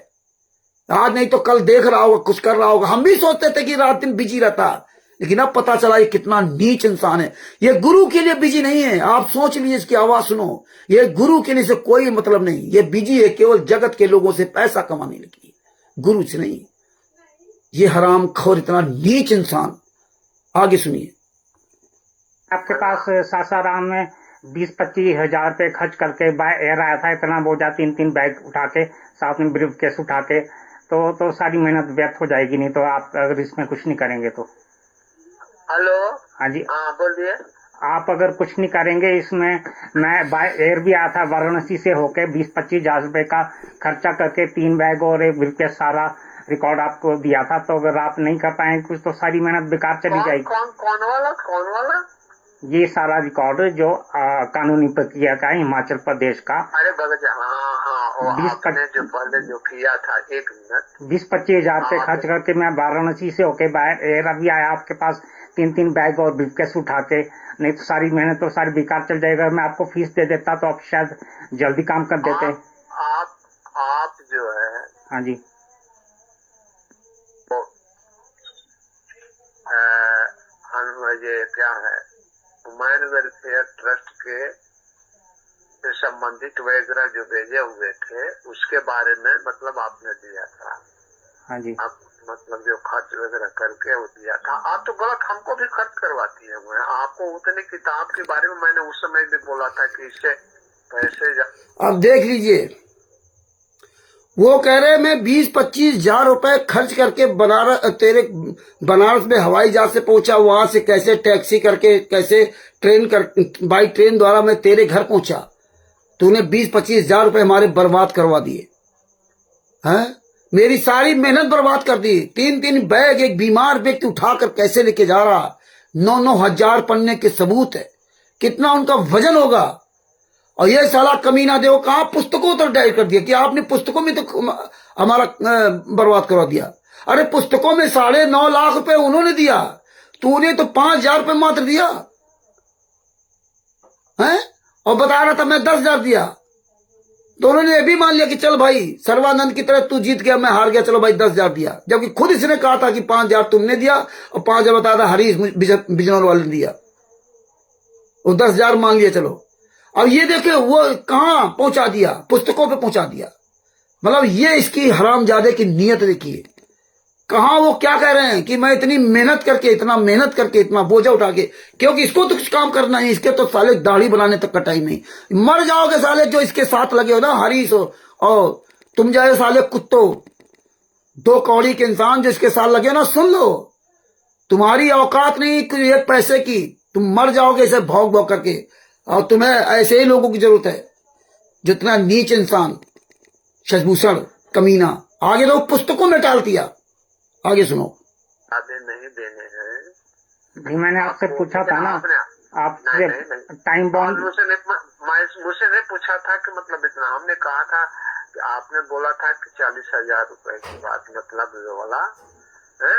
आज नहीं तो कल देख रहा होगा, कुछ कर रहा होगा। हम भी सोचते थे कि रात दिन बिजी रहता, लेकिन अब पता चला ये कितना नीच इंसान है। ये गुरु के लिए बिजी नहीं है, आप सोच लीजिए, इसकी आवाज सुनो। ये गुरु के लिए से कोई मतलब नहीं, ये बिजी है केवल जगत के लोगों से पैसा कमाने के लिए, गुरु से नहीं। ये हराम खोर, इतना नीच इंसान। आगे सुनिए। आपके पास सासाराम में 20-25 हजार रुपए खर्च करके बाय एयर आया था, इतना बोझा 3-3 बैग उठा के, साथ में ब्रीफ केस उठा के, तो सारी मेहनत व्यर्थ हो जाएगी। नहीं तो आप अगर इसमें कुछ नहीं करेंगे तो। हेलो। हाँ जी, हाँ बोलिए। आप अगर कुछ नहीं करेंगे इसमें, मैं बाय एयर भी आया था वाराणसी से होके, 20-25 हजार रुपए का खर्चा करके 3 बैग और एक ब्रीफ केस, सारा रिकॉर्ड आपको दिया था। तो अगर आप नहीं कर पाएंगे कुछ तो सारी मेहनत बेकार चली जाएगी। कौन वाला? ये सारा रिकॉर्ड जो कानूनी प्रक्रिया का है हिमाचल प्रदेश का। अरे भगत, हाँ, आपने जो पहले जो किया था, 1 मिनट, 20-25 हजार रुपए खर्च करके मैं वाराणसी से होके बाहर एयर अभी आया आपके पास, 3-3 बैग और ब्रीफकेस उठा के। नहीं तो सारी मेहनत तो सारी बेकार चल जाएगा। मैं आपको फीस दे देता तो आप शायद जल्दी काम कर देते। आप जो है, हाँ जी, ये क्या है, ह्यूमन वेलफेयर ट्रस्ट के संबंधित वगैरह जो भेजे हुए थे उसके बारे में मतलब आपने दिया था। हाँ जी, आप मतलब जो खर्च वगैरह करके वो दिया था। आप तो गलत हमको भी खर्च करवाती है। मैं आपको उतनी किताब के बारे में मैंने उस समय भी बोला था कि इससे पैसे अब देख लीजिए, वो कह रहे मैं 20-25 हजार रुपए खर्च करके बनारस में हवाई जहाज से पहुंचा, वहां से कैसे टैक्सी करके, कैसे बाई ट्रेन द्वारा मैं तेरे घर पहुंचा। तूने 20-25 हजार रुपए हमारे बर्बाद करवा दिए हैं, मेरी सारी मेहनत बर्बाद कर दी। 3-3 बैग एक बीमार व्यक्ति उठाकर कैसे लेके जा रहा, 9-9 हजार पन्ने के सबूत है, कितना उनका वजन होगा। और ये साला कमीना देखो कहाँ पुस्तकों तक डायल कर दिया कि आपने पुस्तकों में तो हमारा बर्बाद करवा दिया। अरे पुस्तकों में 9.5 लाख रुपए उन्होंने दिया, तूने तो 5 हजार रुपये मात्र दिया है, और बता रहा था मैं 10 हजार दिया। तो उन्होंने ये भी मान लिया कि चल भाई सर्वानंद की तरह तू जीत गया, मैं हार गया, चलो भाई 10 हजार दिया। जबकि खुद इसने कहा था कि 5 हजार तुमने दिया और 5 हजार बताया था हरीश बिजनौर वाले ने दिया, वो 10 हजार मान लिया। चलो अब ये देखे वो कहां पहुंचा दिया, पुस्तकों पे पहुंचा दिया। मतलब ये इसकी हरामजादे की नीयत देखिए, कहां वो क्या कह रहे हैं कि मैं इतनी मेहनत करके, इतना बोझा उठा के, क्योंकि इसको तो कुछ काम करना है, इसके तो साले दाढ़ी बनाने तक का टाइम नहीं। मर जाओगे साले जो इसके साथ लगे हो ना, हरीश हो और तुम जाए साले कुत्तो, 2 कौड़ी के इंसान जो इसके साथ लगे ना, सुन लो, तुम्हारी औकात नहीं एक पैसे की, तुम मर जाओगे इसे भौंक भौंक करके। और तुम्हें ऐसे ही लोगों की जरूरत है, जितना नीच इंसान, शशभूषण, कमीना। आगे तो पुस्तकों में टाल दिया। आगे सुनो। आधे नहीं देने हैं भाई मैंने आपसे पूछा था ना, आपसे टाइम बॉन्ड मुझसे नहीं पूछा था कि मतलब इतना। हमने कहा था कि आपने बोला था कि 40 हजार रुपए की बात मतलब ये वाला है,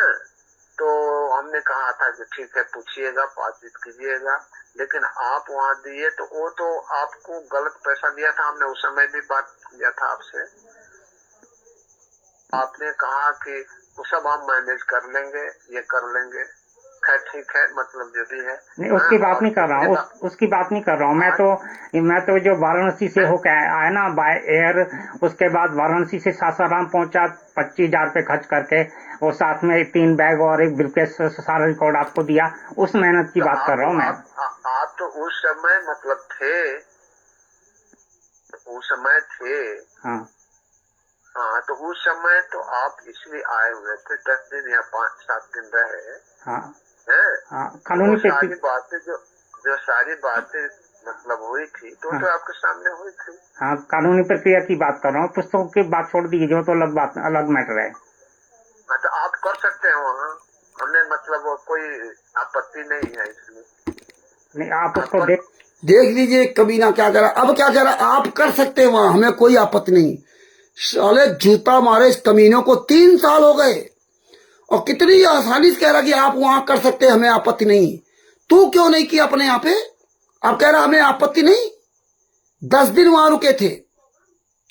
तो हमने कहा था कि ठीक है पूछिएगा, बातचीत कीजिएगा। लेकिन आप वहाँ दिए तो वो तो आपको गलत पैसा दिया था। हमने उस समय भी बात किया था आपसे, आपने कहा कि वो सब हम मैनेज कर लेंगे, ये कर लेंगे। खैर ठीक है, मतलब जो भी है। नहीं उसकी बात नहीं कर रहा हूँ, उसकी बात नहीं कर रहा हूँ। मैं तो जो वाराणसी से होकर आया ना बाय एयर, उसके बाद वाराणसी से सासाराम पहुंचा 25 हजार रुपये खर्च करके, और साथ में 3 बैग और एक ब्रीफकेस, सारा रिकॉर्ड आपको दिया। उस मेहनत की बात कर रहा हूँ मैं। आप तो उस समय मतलब थे, उस समय थे। हाँ, तो उस समय तो आप इसलिए आए हुए थे, 10 दिन या 5-7 दिन रहे। हाँ, कानूनी सारी बातें जो सारी बातें मतलब हुई थी तो आपके सामने हुई थी। हाँ, कानूनी प्रक्रिया की बात कर रहा हूँ, पुस्तकों की बात छोड़ दीजिए, जो तो अलग बात, अलग मैटर है। हाँ, तो आप कर सकते हैं वहाँ, हमने मतलब कोई आपत्ति नहीं है इसमें। नहीं आप उसको देख लीजिए कमीना क्या करा, अब क्या करा, आप कर सकते हैं वहाँ, हमें कोई आपत्ति नहीं। साले जूता मारे इस कमीनों को, 3 साल हो गए और कितनी आसानी से कह रहा कि आप वहां कर सकते हैं, हमें आपत्ति नहीं। तू क्यों नहीं किया अपने यहाँ पे? आप कह रहा हमें आपत्ति नहीं। 10 दिन वहां रुके थे,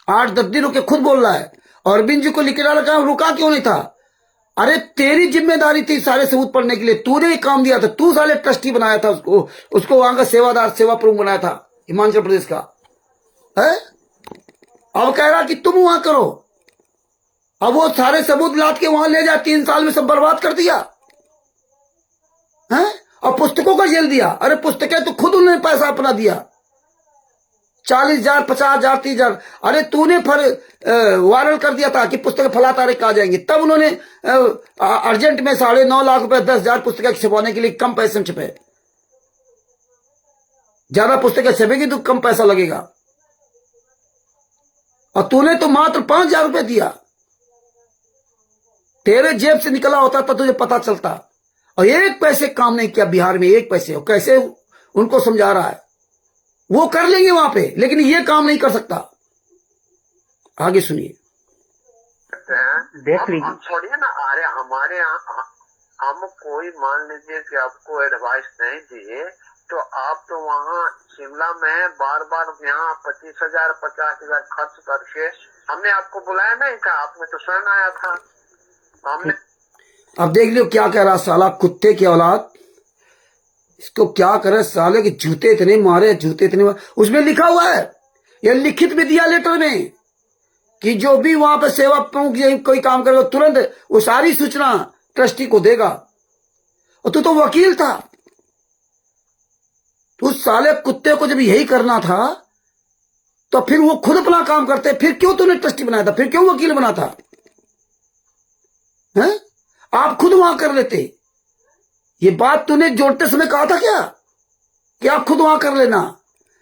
8-10 दिन रुके, खुद बोल रहा है। अरविंद जी को लिख के डाला, कहा रुका क्यों नहीं था? अरे तेरी जिम्मेदारी थी सारे सबूत पढ़ने के लिए, तूने ही काम दिया था, तू साले ट्रस्टी बनाया था उसको वहां का सेवादार सेवा प्रमुख बनाया था हिमाचल प्रदेश का है। अब कह रहा कि तुम वहां करो। अब वो सारे सबूत लाद के वहां ले जा, 3 साल में सब बर्बाद कर दिया है। और पुस्तकों का जेल दिया। अरे पुस्तकें तो खुद उन्होंने पैसा अपना दिया, 40,000, 50,000, 30,000। अरे तूने वायरल कर दिया था कि पुस्तकें फला तारीख आ जाएंगी, तब उन्होंने अर्जेंट में 9.5 लाख रुपए 10,000 पुस्तकें छपवाने के लिए कम पैसे में छपे। ज्यादा पुस्तकें छपेगी तो कम पैसा लगेगा, और तूने तो मात्र 5,000 रुपए दिया। तेरे जेब से निकला होता तो तुझे पता चलता। और एक पैसे काम नहीं किया बिहार में, एक पैसे। और कैसे उनको समझा रहा है, वो कर लेंगे वहां पे, लेकिन ये काम नहीं कर सकता। आगे सुनिए, देख लीजिए। हम छोड़िए ना, अरे हमारे यहाँ हम कोई मान लीजिए कि आपको एडवाइस नहीं दिए तो आप तो वहाँ शिमला में बार बार यहाँ 25,000 50,000 खर्च करके हमने आपको बुलाया नहीं था, आपने तो स्वयं आया था हमने। अब देख लियो क्या कह रहा साला कुत्ते की औलाद। इसको क्या करे साले के जूते इतने मारे, जूते इतने मारे। उसमें लिखा हुआ है, ये लिखित में दिया लेटर में, कि जो भी वहां पर सेवा प्रमुख कोई काम करेगा तुरंत वो सारी सूचना ट्रस्टी को देगा। और तू तो वकील था, तो उस साले कुत्ते को जब यही करना था तो फिर वो खुद अपना काम करते, फिर क्यों तूने ट्रस्टी बनाया था, फिर क्यों वकील बना था है? आप खुद वहां कर लेते। ये बात तूने जोड़ते समय कहा था क्या कि आप खुद वहां कर लेना?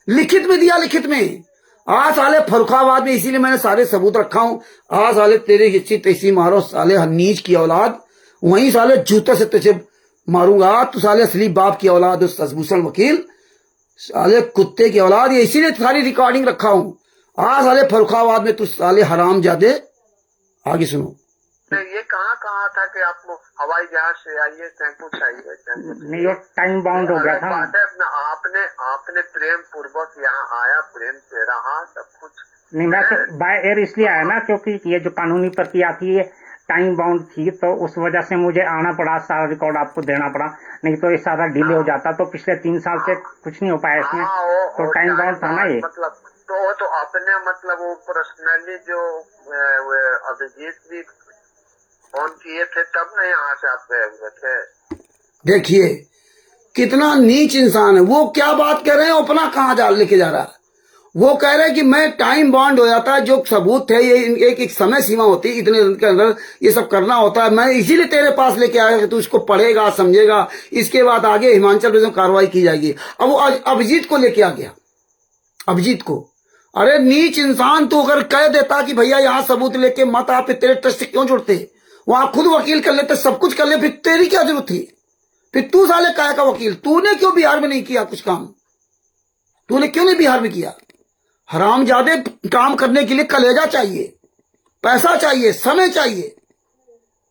लिखित में दिया, लिखित में। आज साले फरुखाबाद में, इसीलिए मैंने सारे सबूत रखा हूं। आज साले तेरे हिस्सी तैसी मारो साले नीच की औलाद, वहीं साले जूते से तुझे मारूंगा। तू साले असली बाप की औलाद, उस शशिभूषण वकील, साले कुत्ते की औलाद। ये इसीलिए सारी रिकॉर्डिंग रखा हूं। आज साले फरुखाबाद में तू साले हरामजादे। आगे सुनो, ये कहाँ था कि आप हवाई जहाज से आइए, टेम्पो से आइए, नहीं वो टाइम बाउंड हो गया था। आपने प्रेम पूर्वक यहाँ आया, प्रेम से रहा, सब कुछ। नहीं, मैं तो बाय एयर इसलिए आया ना, क्योंकि ये जो कानूनी प्रक्रिया थी ये टाइम बाउंड थी, तो उस वजह से मुझे आना पड़ा, सारा रिकॉर्ड आपको देना पड़ा, नहीं तो ये सारा डिले हो जाता। तो पिछले 3 साल से कुछ नहीं हो पाया इसमें, तो टाइम बाउंड था ना ये। मतलब तो अपने मतलब वो पर्सनली जो अभिजीत भी फोन किए थे तब नहीं यहाँ से आप गए हुए थे। देखिए कितना नीच इंसान है वो। क्या बात कर रहे हैं, अपना कहाँ जा लेके जा रहा है। वो कह रहे हैं कि मैं टाइम बॉन्ड हो जाता है, जो सबूत थे ये एक समय सीमा होती है, इतने दिन के अंदर ये सब करना होता है। मैं इसीलिए तेरे पास लेके आया कि तू इसको पढ़ेगा, समझेगा, इसके बाद आगे हिमाचल प्रदेश में कार्रवाई की जाएगी। अब वो अभिजीत को लेके आ गया, अभिजीत को। अरे नीच इंसान, तू अगर कह देता कि भैया यहाँ सबूत लेके मत आ, फिर तेरे ट्रस्ट क्यों जुड़ते? वहां खुद वकील कर लेते, सब कुछ कर ले, फिर तेरी क्या जरूरत थी? फिर तू साले काय का वकील? तूने क्यों बिहार में नहीं किया कुछ काम? तूने क्यों नहीं बिहार में किया? हरामजादे, काम करने के लिए कलेजा चाहिए, पैसा चाहिए, समय चाहिए।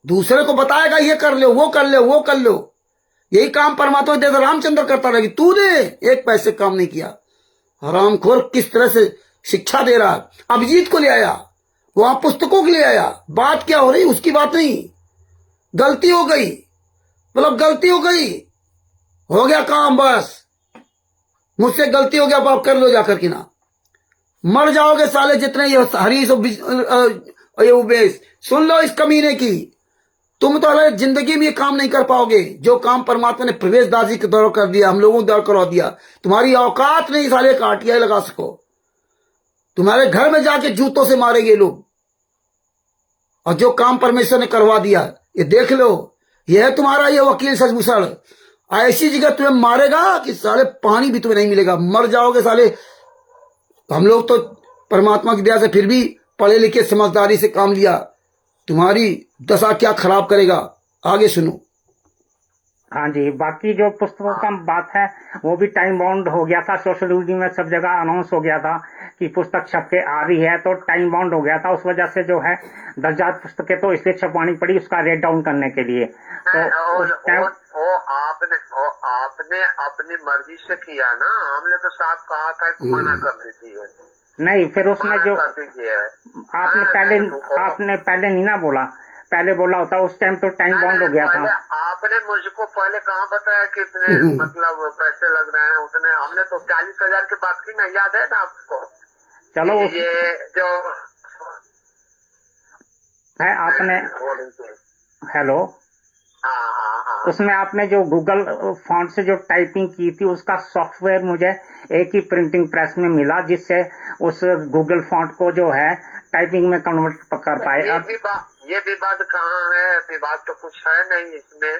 दूसरे को बताएगा ये कर लो, वो कर लो, वो कर लो। यही काम परमात्मा दे रामचंद्र करता रहेगी। तूने एक पैसे काम नहीं किया। हरामखोर किस तरह से शिक्षा दे रहा है। अभिजीत को ले आया, वहां पुस्तकों के लिए आया। बात क्या हो रही उसकी बात नहीं, गलती हो गई, मतलब गलती हो गई, हो गया काम, बस मुझसे गलती हो गया, आप कर लो जाकर के ना, मर जाओगे साले जितने ये हरीश और उबेश। सुन लो इस कमीने की, तुम तो अलग जिंदगी में ये काम नहीं कर पाओगे जो काम परमात्मा ने प्रवेश दासी के दौर कर दिया, हम लोगों द्वारा करवा दिया। तुम्हारी औकात नहीं साले काटिया लगा सको। तुम्हारे घर में जाके जूतों से मारेंगे लोग। और जो काम परमेश्वर ने करवा दिया, ये देख लो, ये है तुम्हारा ये वकील शशिभूषण। ऐसी जगह तुम्हें मारेगा कि साले पानी भी तुम्हें नहीं मिलेगा, मर जाओगे साले। हम लोग तो परमात्मा की दया से फिर भी पढ़े लिखे समझदारी से काम लिया, तुम्हारी दशा क्या खराब करेगा। आगे सुनो। हाँ जी, बाकी जो पुस्तकों का बात है वो भी टाइम बाउंड हो गया था। सोशल मीडिया में सब जगह अनाउंस हो गया था कि पुस्तक छप के आ रही है, तो टाइम बाउंड हो गया था। उस वजह से जो है 10,000 पुस्तकें तो इसलिए छपवानी पड़ी उसका रेट डाउन करने के लिए। तो उस टाइम आपने अपनी मर्जी से किया ना, हमने तो साफ कहा था कि मना कर देती है। नहीं, फिर उसमें जो कर दीजिए। आपने पहले नहीं ना बोला, पहले बोला होता उस टाइम तो टाइम बाउंड हो गया पहले था। आपने मुझको पहले कहाँ बताया कि इतने मतलब पैसे लग रहे हैं उतने, हमने तो 40,000 की बात की ना, याद है ना आपको? चलो ये जो है आपने, हेलो, हाँ उसमें आपने जो गूगल फॉन्ट से जो टाइपिंग की थी उसका सॉफ्टवेयर मुझे एक ही प्रिंटिंग प्रेस में मिला, जिससे उस गूगल फॉन्ट को जो है टाइपिंग में कन्वर्ट कर पाए। ये विवाद कहाँ है? विवाद तो कुछ है नहीं इसमें।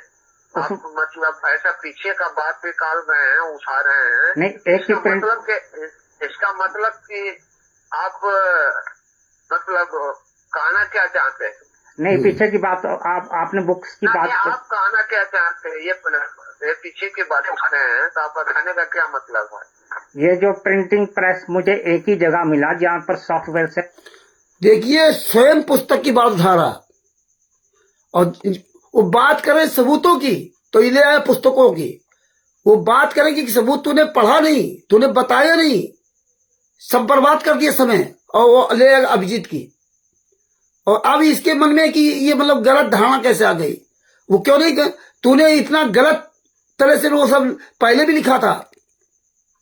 आप मतलब ऐसा पीछे का बात निकाल रहे हैं, उठा रहे हैं। नहीं, एक ही प्रिंट, इसका मतलब कि आप मतलब कहना क्या चाहते हैं? नहीं, पीछे की बात आपने बुक्स की बात, आप कहना क्या चाहते हैं? ये पीछे की बात उठा रहे हैं तो आपका कहने का क्या मतलब है? ये जो प्रिंटिंग प्रेस मुझे एक ही जगह मिला जहाँ पर सॉफ्टवेयर से, देखिए स्वयं पुस्तक की बात उठा रहा और वो बात करे सबूतों की, तो ये ले आया पुस्तकों की। वो बात करेगी कि सबूत तूने पढ़ा नहीं, तूने बताया नहीं, सब बर्बाद कर दिया समय, और वो ले आएगा अभिजीत की। और अब इसके मन में कि ये मतलब गलत धारणा कैसे आ गई? वो क्यों नहीं, तूने इतना गलत तरह से वो सब पहले भी लिखा था,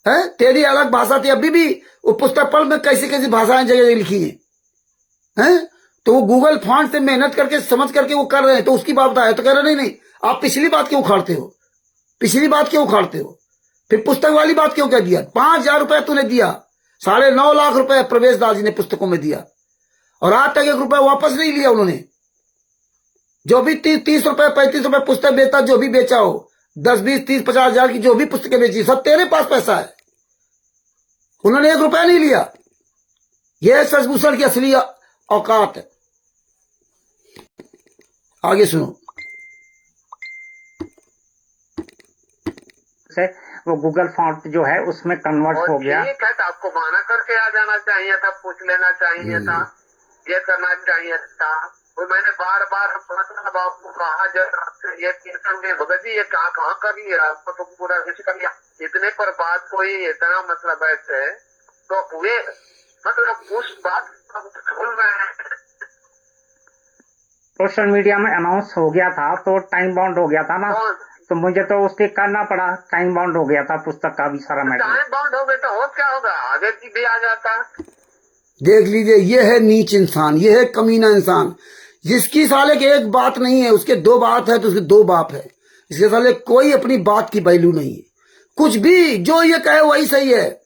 है तेरी अलग भाषा थी, अभी भी वो पुस्तक पढ़ में कैसी कैसी भाषाएं जगह लिखी हैं, तो वो गूगल फॉन्ट से मेहनत करके समझ करके वो कर रहे हैं, तो उसकी बात बताया तो कह रहे नहीं आप पिछली बात क्यों उखाड़ते हो, पिछली बात क्यों उखाड़ते हो, फिर पुस्तक वाली बात क्यों कह दिया? 5,000 रुपया तूने दिया, 9.5 लाख रुपए प्रवेश दास जी ने पुस्तकों में दिया, और आज तक 1 रुपया वापस नहीं लिया उन्होंने। जो भी 30 रुपए 35 रुपए पुस्तक बेचता, जो भी बेचा हो, 10 20 30 50 हजार की जो भी पुस्तकें बेची, सब तेरे पास पैसा है, उन्होंने 1 रुपया नहीं लिया। यह सचभूषण की असली औकात है। आगे सुनो। से वो गूगल फॉन्ट जो है उसमें कन्वर्ट हो गया। ठीक है, तो आपको माना करके आ जाना चाहिए था, पूछ लेना चाहिए था, ये करना चाहिए था। तो मैंने बार बार मतलब आपको कहा, जब ये कीर्तन के भगत जी ये कहाँ कर लिया, आपको तो पूरा विषय कर लिया, इतने पर बात कोई इतना मतलब ऐसे, तो वे मतलब उस बात बोल रहे हैं। सोशल मीडिया में अनाउंस हो गया था तो टाइम बाउंड हो गया था ना, तो मुझे तो उसके करना पड़ा, टाइम बाउंड हो गया था पुस्तक का भी सारा मैटर। टाइम बाउंड हो गया तो हो क्या होगा, आगे भी आ जाता। देख लीजिए, ये है नीच इंसान, ये है कमीना इंसान, जिसकी साले के एक बात नहीं है, उसके 2 बात है तो उसके 2 बाप है। इसके साले कोई अपनी बात की वैल्यू नहीं है, कुछ भी जो ये कहे वही सही है।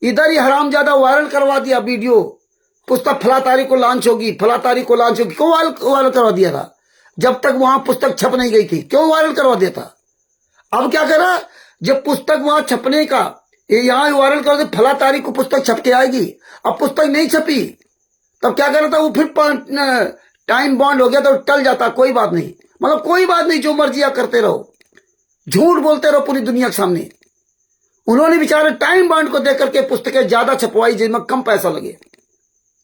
इधर ही हरामजादा वायरल करवा दिया वीडियो, पुस्तक फला तारीख को लॉन्च होगी, फला तारीख को लॉन्च होगी, क्यों वायरल करवा दिया था? जब तक वहां पुस्तक छप नहीं गई थी, क्यों वायरल करवा दिया था? अब क्या करा, जब पुस्तक वहां छपने का यहां वायरल कर दे, फला तारीख को पुस्तक छप के आएगी, अब पुस्तक नहीं छपी, तब क्या कर रहा था वो, फिर टाइम बॉन्ड हो गया तो टल जाता, कोई बात नहीं, मतलब कोई बात नहीं, जो मर्जी आप करते रहो, झूठ बोलते रहो पूरी दुनिया के सामने। उन्होंने बेचारे टाइम बॉन्ड को देख करके पुस्तकें ज्यादा छपवाई, जिसमें कम पैसा लगे,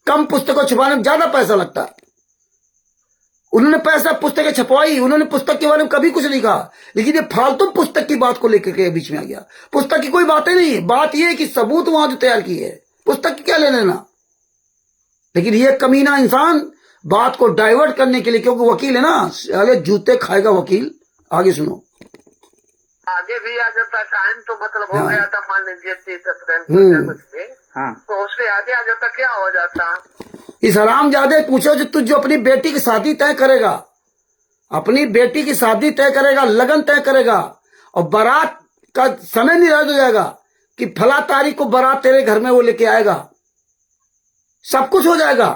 कम पुस्तकों छपवाने में ज्यादा पैसा लगता, उन्होंने पैसा पुस्तकें छपवाई, उन्होंने पुस्तक के बारे में कभी कुछ नहीं कहा। लेकिन ये फालतू पुस्तक की बात को लेकर के बीच में आ गया। पुस्तक की कोई बातें नहीं है, बात यह है कि सबूत वहां जो तैयार की है, पुस्तक की क्या ले लेना। लेकिन ये कमीना इंसान बात को डाइवर्ट करने के लिए, क्योंकि वकील है ना, अरे जूते खाएगा वकील। आगे सुनो। आगे भी आ जाता टाइम तो मतलब हो गया था, मान लीजिए 30 अप्रैल तो उससे आगे आ जाता, क्या हो जाता? इस हरामजादे पूछो जो तू जो अपनी बेटी की शादी तय करेगा, अपनी बेटी की शादी तय करेगा, लगन तय करेगा, और बारात का समय निर्धारित हो जाएगा कि फला तारीख को बारात तेरे घर में वो लेके आएगा, सब कुछ हो जाएगा,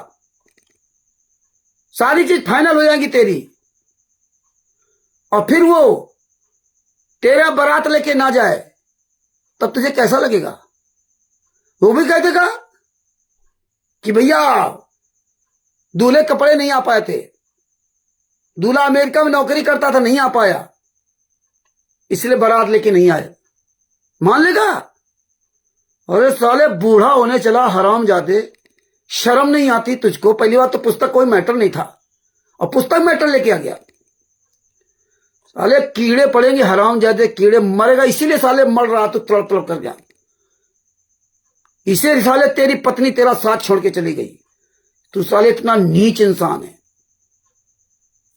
सारी चीज फाइनल हो जाएगी तेरी, और फिर वो तेरा बारात लेके ना जाए, तब तुझे कैसा लगेगा? वो भी कह देगा कि भैया दूल्हे कपड़े नहीं आ पाए थे, दूल्हा अमेरिका में नौकरी करता था, नहीं आ पाया, इसलिए बारात लेके नहीं आए, मान लेगा? अरे साले बूढ़ा होने चला हरामजादे, शर्म नहीं आती तुझको? पहली बात तो पुस्तक कोई मैटर नहीं था, और पुस्तक मैटर लेके आ गया। साले कीड़े पड़ेंगे, हरामजादे कीड़े, मरेगा इसीलिए साले मर रहा तो तड़प तड़प कर गया। इसे साले तेरी पत्नी तेरा साथ छोड़ के चली गई। तू साले इतना नीच इंसान है,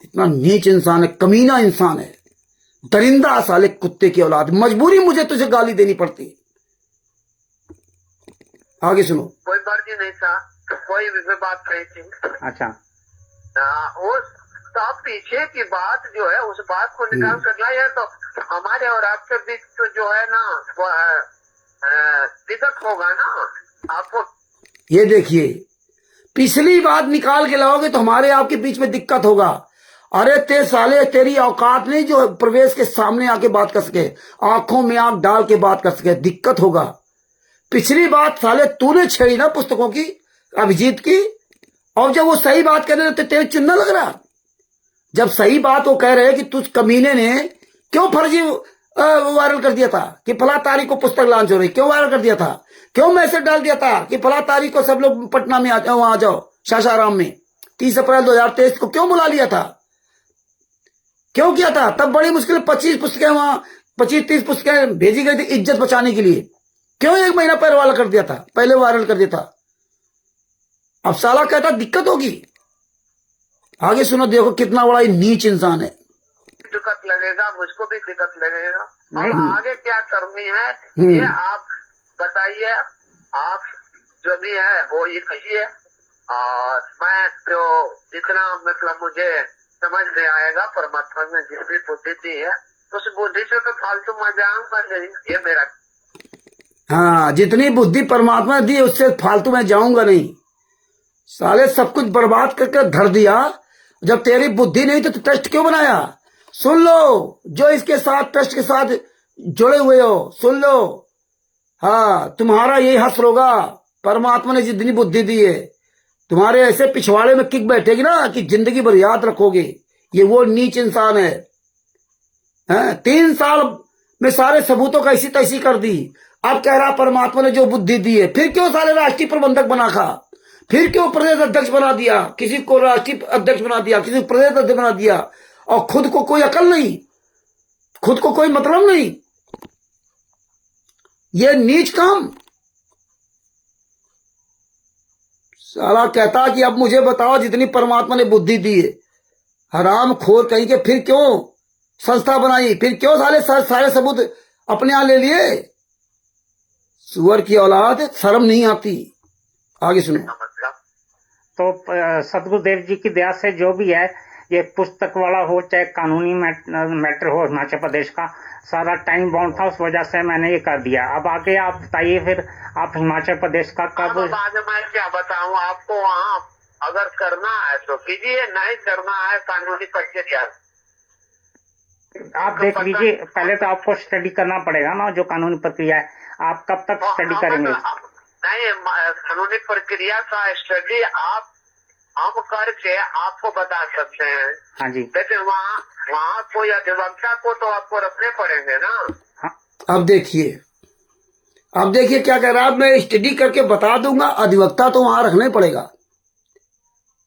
इतना नीच इंसान है, कमीना इंसान है, दरिंदा साले कुत्ते की औलाद। मजबूरी मुझे तुझे गाली देनी पड़ती। आगे सुनो। कोई मर्जी नहीं था, कोई भी बात नहीं थी। अच्छा, वो सब पीछे की बात जो है उस बात को निकाल कर लाया तो हमारे और आपके बीच तो जो है ना वो दिक्कत होगा ना आपको। ये देखिए, पिछली बात निकाल के लाओगे तो हमारे आपके बीच में दिक्कत होगा। अरे ते साले तेरी औकात नहीं जो प्रवेश के सामने आके बात कर सके, आंखों में आंख डाल के बात कर सके, दिक्कत होगा। पिछली बात साले तूने छेड़ी ना पुस्तकों की, अभिजीत की, और जब वो सही बात कर रहे तो तेरे चुनना लग रहा। जब सही बात वो कह रहे कि तुझ कमीने ने क्यों फर्जी वायरल कर दिया था कि फला तारीख को पुस्तक लॉन्च हो रही, क्यों वायरल कर दिया था, क्यों मैसेज डाल दिया था कि फला तारीख को सब लोग पटना में वहां आ जाओ, सासाराम में 30 अप्रैल 2023 को क्यों बुला लिया था, क्यों किया था? तब बड़ी मुश्किल 25 पुस्तकें वहां 25-30 पुस्तकें भेजी गई थी इज्जत बचाने के लिए। क्यों 1 महीना पहले वाला कर दिया था, पहले वायरल कर दिया था? अब साला कहता दिक्कत होगी। आगे सुनो, देखो कितना बड़ा नीच इंसान है। दिक्कत लगेगा, मुझको भी दिक्कत लगेगा। अब आगे क्या करनी है ये आप बताइए। आप जो भी है वो ये कहिए, और मैं जो जितना मतलब मुझे समझ में आएगा परमात्मा ने जिस भी बुद्धि दी है उस बुद्धि से तो फालतू मजाक नहीं, ये मेरा। हाँ, जितनी बुद्धि परमात्मा दी उससे फालतू में जाऊंगा नहीं। साले सब कुछ बर्बाद करके धर दिया। जब तेरी बुद्धि नहीं तो ट्रस्ट क्यों बनाया? सुन लो, जो इसके साथ ट्रस्ट के साथ जुड़े हुए हो, सुन लो। हाँ, तुम्हारा यही हश्र होगा। परमात्मा ने जितनी बुद्धि दी है तुम्हारे ऐसे पिछवाड़े में किक बैठेगी ना कि जिंदगी भर याद रखोगे। ये वो नीच इंसान है। 3 साल में सारे सबूतों का ऐसी तैसी कर दी। अब कह रहा परमात्मा ने जो बुद्धि दी है, फिर क्यों साले राष्ट्रीय प्रबंधक बना खा, फिर क्यों प्रदेश अध्यक्ष बना दिया, किसी को राष्ट्रीय अध्यक्ष बना दिया, किसी को प्रदेश अध्यक्ष बना दिया, और खुद को कोई अकल नहीं, खुद को कोई मतलब नहीं। ये नीच काम। साला कहता कि अब मुझे बताओ जितनी परमात्मा ने बुद्धि दी है, हराम खोर कहीं के, फिर क्यों संस्था बनाई, फिर क्यों सारे सबूत अपने यहां ले लिए? सुअर की औलाद, शर्म नहीं आती। आगे सुनो। तो सदगुरुदेव जी की दया से जो भी है, ये पुस्तक वाला हो चाहे कानूनी मैटर हो, हिमाचल प्रदेश का सारा टाइम बाउंड था, उस वजह से मैंने ये कर दिया। अब आगे आप बताइए, फिर आप हिमाचल प्रदेश का कब? बाद मैं क्या बताऊं आपको, वहाँ अगर करना है तो कीजिए, नहीं करना है कानूनी प्रक्रिया। आप देख लीजिए, पहले तो आपको स्टडी करना पड़ेगा ना, जो कानूनी प्रक्रिया है। आप कब तक स्टडी करेंगे? नहीं, कानूनी प्रक्रिया का स्टडी आप हम करके आपको बता सकते हैं। हाँ जी। लेकिन वहाँ कोई अधिवक्ता को तो आपको रखने पड़ेंगे ना। हाँ। अब देखिए क्या कह रहा है, मैं स्टडी करके बता दूंगा, अधिवक्ता तो वहां रखना ही पड़ेगा।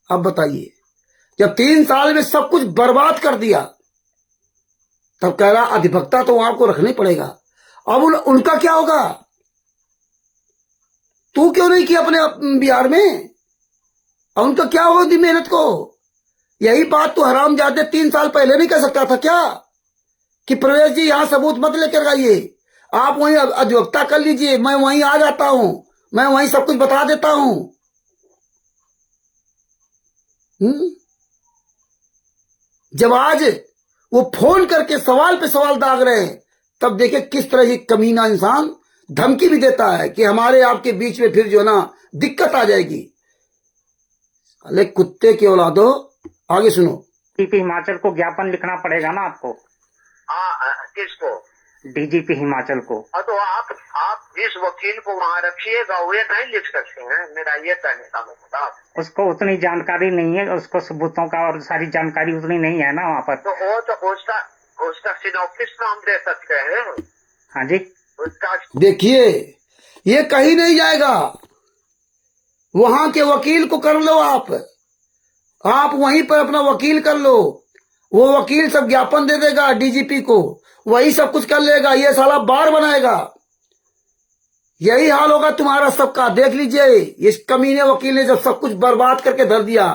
अब बताइए, जब 3 साल में सब कुछ बर्बाद कर दिया, तब कह रहा अधिवक्ता तो वहां को रखना ही पड़ेगा। अब उनका क्या होगा? तू क्यों नहीं किया अपने बिहार में? और उनका क्या होगी मेहनत को? यही बात तो हरामजादे 3 साल पहले नहीं कह सकता था क्या कि प्रवेश जी यहां सबूत मत लेकर आइए, आप वहीं अधिवक्ता कर लीजिए, मैं वहीं आ जाता हूं, मैं वहीं सब कुछ बता देता हूं। जब आज वो फोन करके सवाल पे सवाल दाग रहे हैं, तब देखे किस तरह ये कमीना इंसान धमकी भी देता है कि हमारे आपके बीच में फिर जो ना दिक्कत आ जाएगी। अरे कुत्ते की औलादो, आगे सुनो। डीजीपी हिमाचल को ज्ञापन लिखना पड़ेगा ना आपको। किसको? डीजीपी हिमाचल को। तो आप जिस वकील को वहाँ रखिएगा वे नहीं लिख सकते हैं, मेरा ये कहने का मतलब। उसको उतनी जानकारी नहीं है, उसको सबूतों का और सारी जानकारी उतनी नहीं है ना वहाँ पर। तो वो तो उसका सिनॉप्सिस नाम दे सकते हैं। हाँ जी। उसका देखिए, ये कहीं नहीं जाएगा। वहां के वकील को कर लो, आप वहीं पर अपना वकील कर लो, वो वकील सब ज्ञापन दे देगा डीजीपी को, वही सब कुछ कर लेगा। ये साला बार बनाएगा, यही हाल होगा तुम्हारा सबका। देख लीजिए, इस कमीने वकील ने जब सब कुछ बर्बाद करके धर दिया,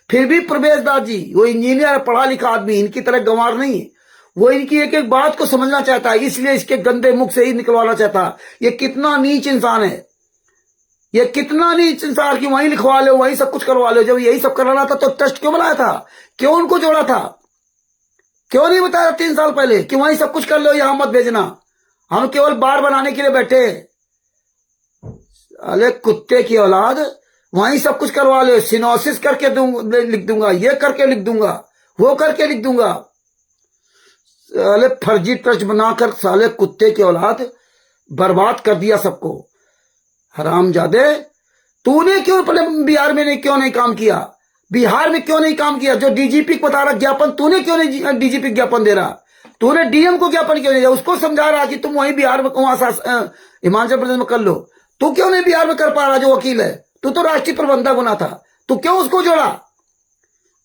फिर भी प्रवेश दास जी, वो इंजीनियर पढ़ा लिखा आदमी, इनकी तरह गंवार नहीं, वो इनकी एक एक बात को समझना चाहता है, इसलिए इसके गंदे मुख से ही निकलवाना चाहता। ये कितना नीच इंसान है, ये कितना नीच इंसान कि वहीं लिखवा लो, वहीं सब कुछ करवा लो। जब यही सब कराना था तो ट्रस्ट क्यों बनाया था, क्यों उनको जोड़ा था, क्यों नहीं बताया 3 साल पहले कि वहीं सब कुछ कर लो, यहां मत भेजना, हम केवल बार बनाने के लिए बैठे। अरे कुत्ते की औलाद, वहीं सब कुछ करवा लो, सिनोसिस करके लिख दूंगा, ये करके लिख दूंगा, वो करके लिख दूंगा। साले फर्जी ट्रस्ट बनाकर साले कुत्ते की औलाद बर्बाद कर दिया सबको। हरामजादे, तूने क्यों पहले बिहार में क्यों नहीं काम किया, बिहार में क्यों नहीं काम किया? जो डीजीपी को बता रहा ज्ञापन, तूने क्यों नहीं डीजीपी ज्ञापन दे रहा? तूने डीएम को ज्ञापन क्यों नहीं दिया? उसको समझा रहा कि तुम वहीं बिहार में, वहां हिमाचल प्रदेश में कर लो। तू क्यों नहीं बिहार में कर पा रहा? जो वकील है, तू तो राष्ट्रीय प्रबंधक बना था, तू क्यों उसको जोड़ा?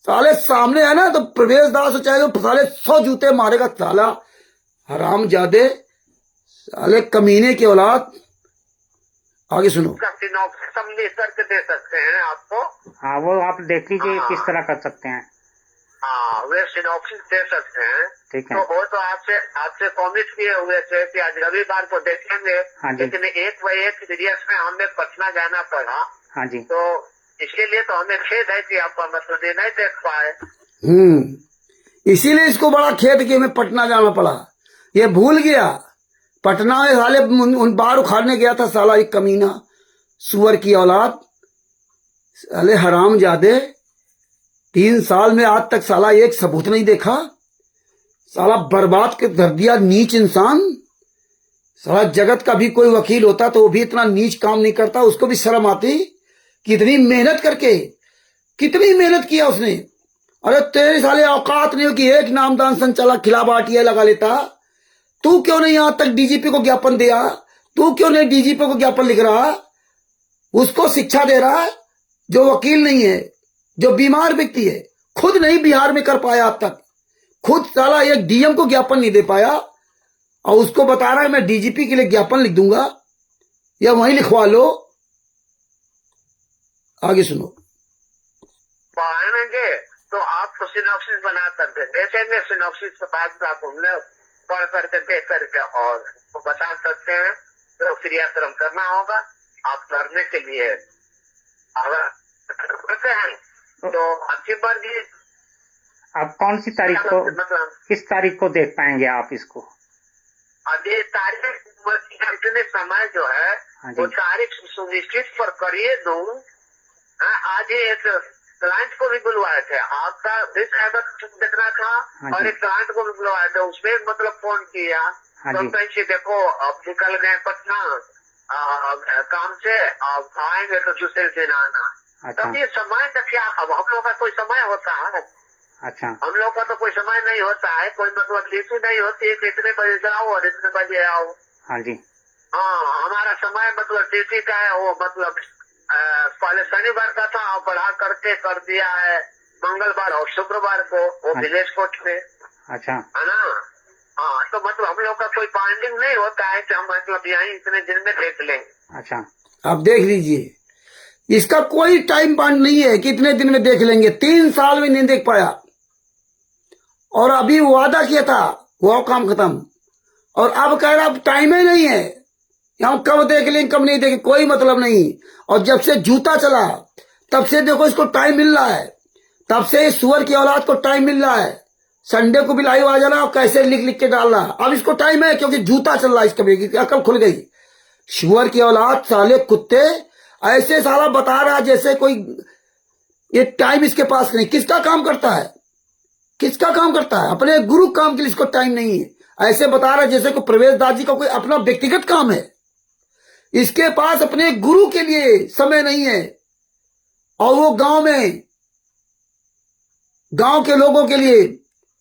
साले सामने है ना तो प्रवेश दास चाहे तो साले 100 जूते मारेगा साला हरामजादे, साले कमीने की औलाद। आगे सुनो। हम करके दे सकते हैं आपको। हाँ, वो आप देख लीजिए किस तरह कर सकते हैं। हाँ, वे सिनॉप्सिस दे सकते हैं। ठीक है। तो वो तो आपसे प्रॉमिस किए हुए थे कि आज रविवार को देखेंगे। हाँ जी। लेकिन 1 सीरियस में हमें पटना जाना पड़ा। हाँ जी। तो इसके लिए तो हमें खेद है कि आप मतलब ये नहीं देख पाए। इसीलिए इसको बड़ा खेद कि हमें पटना जाना पड़ा। ये भूल गया पटना में साले उन बार उखाड़ने गया था साला, एक कमीना सुअर की औलाद, साले हरामजादे। 3 साल में आज तक साला एक सबूत नहीं देखा, साला बर्बाद के धर दिया, नीच इंसान। साला जगत का भी कोई वकील होता तो वो भी इतना नीच काम नहीं करता, उसको भी शर्म आती। कितनी मेहनत करके, कितनी मेहनत किया उसने। अरे तेरे साले औकात नहीं हो कि एक नामदान संचालक खिलाफ आरटीआई लगा लेता। तू क्यों नहीं यहां तक डीजीपी को ज्ञापन दिया? तू क्यों नहीं डीजीपी को ज्ञापन लिख रहा, उसको शिक्षा दे रहा, जो वकील नहीं है, जो बीमार व्यक्ति है, खुद नहीं बिहार में कर पाया अब तक, खुद साला एक डीएम को ज्ञापन नहीं दे पाया और उसको बता रहा है मैं डीजीपी के लिए ज्ञापन लिख दूंगा, या वहीं लिखवा लो। आगे सुनो। पढ़ाएंगे तो आपको सिनॉप्सिस बना करके देखेंगे, सिनॉप्सिस के बाद आप हमने पढ़ करके देख करके और वो बता सकते हैं। तो क्रियाक्रम करना होगा आप करने के लिए। अगर करते हैं तो अच्छी बात जी। आप कौन सी तारीख को, मतलब किस तारीख को देख पाएंगे आप इसको? अभी तारीख समय जो है वो तारीख सुनिश्चित पर करिए दूं। आज ही एक क्लाइंट को भी बुलवाए थे, आपका भी कागज देखना था और एक क्लाइंट को भी बुलवाए थे, उसमें मतलब फोन किया तो कहीं देखो अब निकल गए पटना काम से, अब आएंगे तो दूसरे दिन आना। तब ये समय का क्या, अब हम लोग का कोई समय होता है? अच्छा, हम लोग का तो कोई समय नहीं होता है, कोई मतलब ड्यूटी नहीं होती है कि इतने बजे जाओ और इतने बजे आओ। हाँ जी। हाँ, हमारा समय मतलब ड्यूटी का है, वो मतलब पहले शनिवार का था, बढ़ा करके कर दिया है मंगलवार और शुक्रवार को, वो विलेज कोर्ट में। अच्छा, है ना? हाँ, तो मतलब हम लोग का कोई बाइंडिंग नहीं होता है कि हम मतलब यहीं इतने दिन में देख लेंगे। अच्छा, आप देख लीजिए, इसका कोई टाइम बाउंड नहीं है कि इतने दिन में देख लेंगे। 3 साल में नहीं देख पाया और अभी वादा किया था वो काम खत्म, और अब कह रहा अब टाइम ही नहीं है, हम कब देख लेंगे कब नहीं देखें, कोई मतलब नहीं। और जब से जूता चला तब से देखो इसको टाइम मिल रहा है, तब से सुअर की औलाद को टाइम मिल रहा है। संडे को भी लाइव आ जाना और कैसे लिख लिख के डाल रहा, अब इसको टाइम है क्योंकि जूता चल रहा है, इसका अकल खुल गई। सुअर की औलाद, साले कुत्ते, ऐसे साला बता रहा जैसे कोई ये टाइम इसके पास नहीं। किसका काम करता है, किसका काम करता है? अपने गुरु काम के लिए इसको टाइम नहीं है। ऐसे बता रहा जैसे कोई प्रवेश दास जी का कोई अपना व्यक्तिगत काम है, इसके पास अपने गुरु के लिए समय नहीं है। और वो गांव में, गांव के लोगों के लिए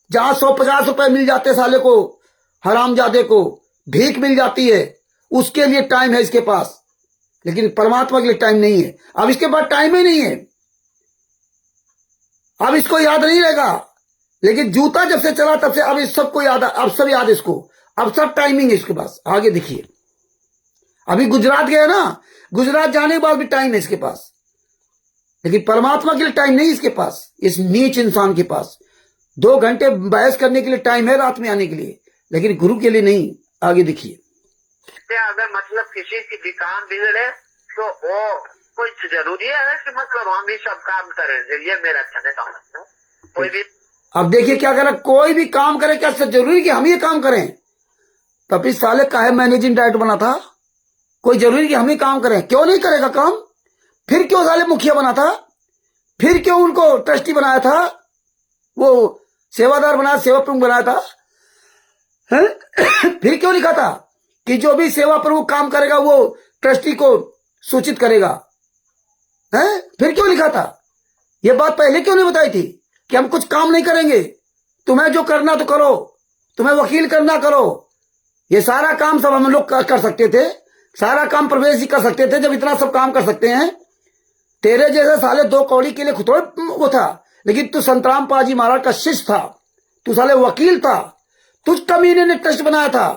जहां 150 रुपए मिल जाते साले को, हरामजादे को भीख मिल जाती है, उसके लिए टाइम है इसके पास, लेकिन परमात्मा के लिए टाइम नहीं है। अब इसके पास टाइम ही नहीं है, अब इसको याद नहीं रहेगा। लेकिन जूता जब से चला तब से अब इस सबको याद, अब सब याद इसको, अब सब टाइमिंग है इसके पास। आगे देखिए, अभी गुजरात गया ना, गुजरात जाने के बाद भी टाइम है इसके पास, लेकिन परमात्मा के लिए टाइम नहीं इसके पास, इस नीच इंसान के पास 2 घंटे बहस करने के लिए टाइम है रात में आने के लिए, लेकिन गुरु के लिए नहीं। आगे देखिए। अगर मतलब किसी की दुकान बिगड़े तो वो कुछ जरूरी है कि मतलब हम ही सब काम करें, ये मेरा कहने का मतलब है। कोई भी अब देखिए क्या कह रहा, कोई भी काम करे, क्या जरूरी कि हम ये काम करें? तब इस साले काहे मैनेजिंग डायरेक्टर बना था? कोई जरूरी कि हम ही काम करें? क्यों नहीं करेगा काम? फिर क्यों साले मुखिया बना था? फिर क्यों उनको ट्रस्टी बनाया था? वो सेवादार बनाया, सेवा प्रमुख बनाया था? फिर क्यों लिखा था कि जो भी सेवा प्रमुख काम करेगा वो ट्रस्टी को सूचित करेगा? है? फिर क्यों लिखा था? ये बात पहले क्यों नहीं बताई थी कि हम कुछ काम नहीं करेंगे, तुम्हें जो करना तो करो, तुम्हें वकील करना करो। ये सारा काम सब हम लोग कर सकते थे, सारा काम प्रवेश जी कर सकते थे। जब इतना सब काम कर सकते हैं, तेरे जैसे साले 2 कौड़ी के लिए खुद वो था, लेकिन तू संतराम पाजी महाराज का शिष्य था, तू साले वकील था। तुझ कमीने ने ट्रस्ट बनाया था